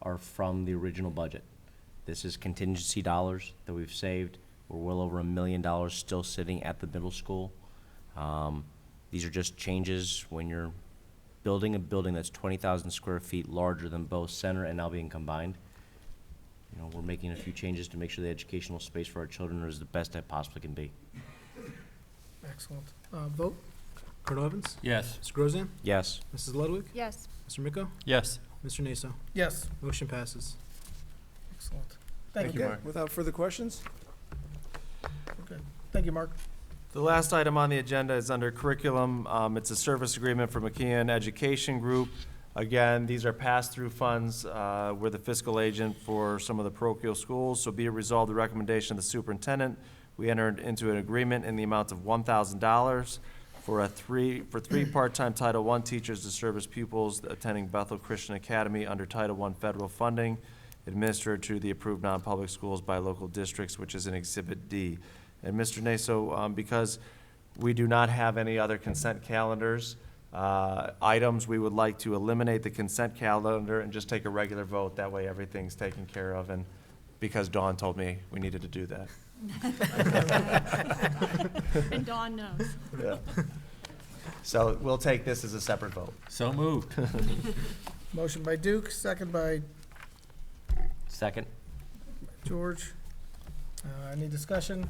are from the original budget. This is contingency dollars that we've saved. We're well over $1 million still sitting at the middle school. These are just changes when you're building a building that's 20,000 square feet larger than both Center and Albion combined. You know, we're making a few changes to make sure the educational space for our children is the best it possibly can be. Excellent. Vote? Colonel Evans? Yes. Mr. Grozen? Yes. Mrs. Ludwig? Yes. Mr. Miko? Yes. Mr. Naso? Yes. Motion passes. Excellent. Thank Okay, you. Mark. without further questions? Okay. Thank you, Mark. The last item on the agenda is under curriculum. It's a service agreement for McKeon Education Group. Again, these are pass-through funds. We're the fiscal agent for some of the parochial schools, so be it resolved the recommendation of the superintendent. We entered into an agreement in the amount of $1,000 for three part-time Title I teachers to serve as pupils attending Bethel Christian Academy under Title I federal funding, administered to the approved non-public schools by local districts, which is in Exhibit D. And Mr. Naso, because we do not have any other consent calendars, items, we would like to eliminate the consent calendar and just take a regular vote. That way everything's taken care of, and because Dawn told me we needed to do that. And Dawn knows. Yeah. So we'll take this as a separate vote. So moved. Motion by Duke, second by Second? George. Any discussion?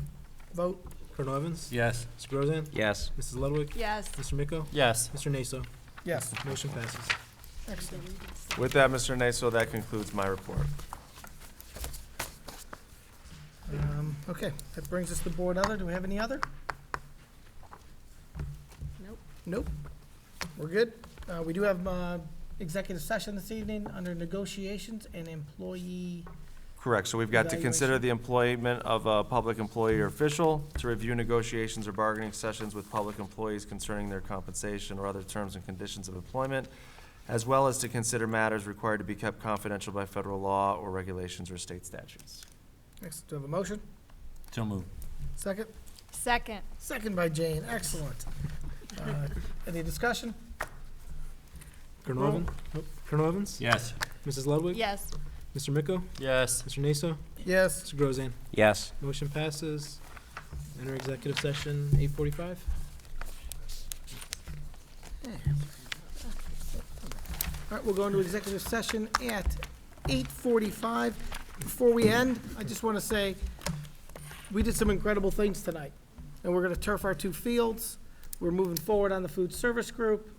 Vote? Colonel Evans? Yes. Mr. Grozan? Yes. Mrs. Ludwig? Yes. Mr. Miko? Yes. Mr. Naso? Yes. Motion passes. Excellent. With that, Mr. Naso, that concludes my report. Okay, that brings us to board other. Do we have any other? Nope. Nope. We're good. We do have executive session this evening under negotiations and employee. Correct, so we've got to consider the employment of a public employee or official, to review negotiations or bargaining sessions with public employees concerning their compensation or other terms and conditions of employment, as well as to consider matters required to be kept confidential by federal law or regulations or state statutes. Next, do we have a motion? So moved. Second? Second. Second by Jane. Excellent. Any discussion? Colonel Roll. Evans? Nope. Colonel Evans? Yes. Mrs. Ludwig? Yes. Mr. Miko? Yes. Mr. Naso? Yes. Mr. Grozan? Yes. Motion passes. Enter executive session, 8:45. All right, we'll go into executive session at 8:45. Before we end, I just want to say, we did some incredible things tonight, and we're going to turf our 2 fields. We're moving forward on the food service group,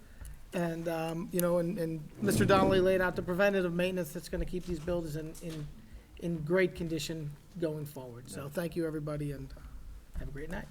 and, and Mr. Donnelly laid out the preventative maintenance that's going to keep these buildings in great condition going forward. So thank you, everybody, and have a great night.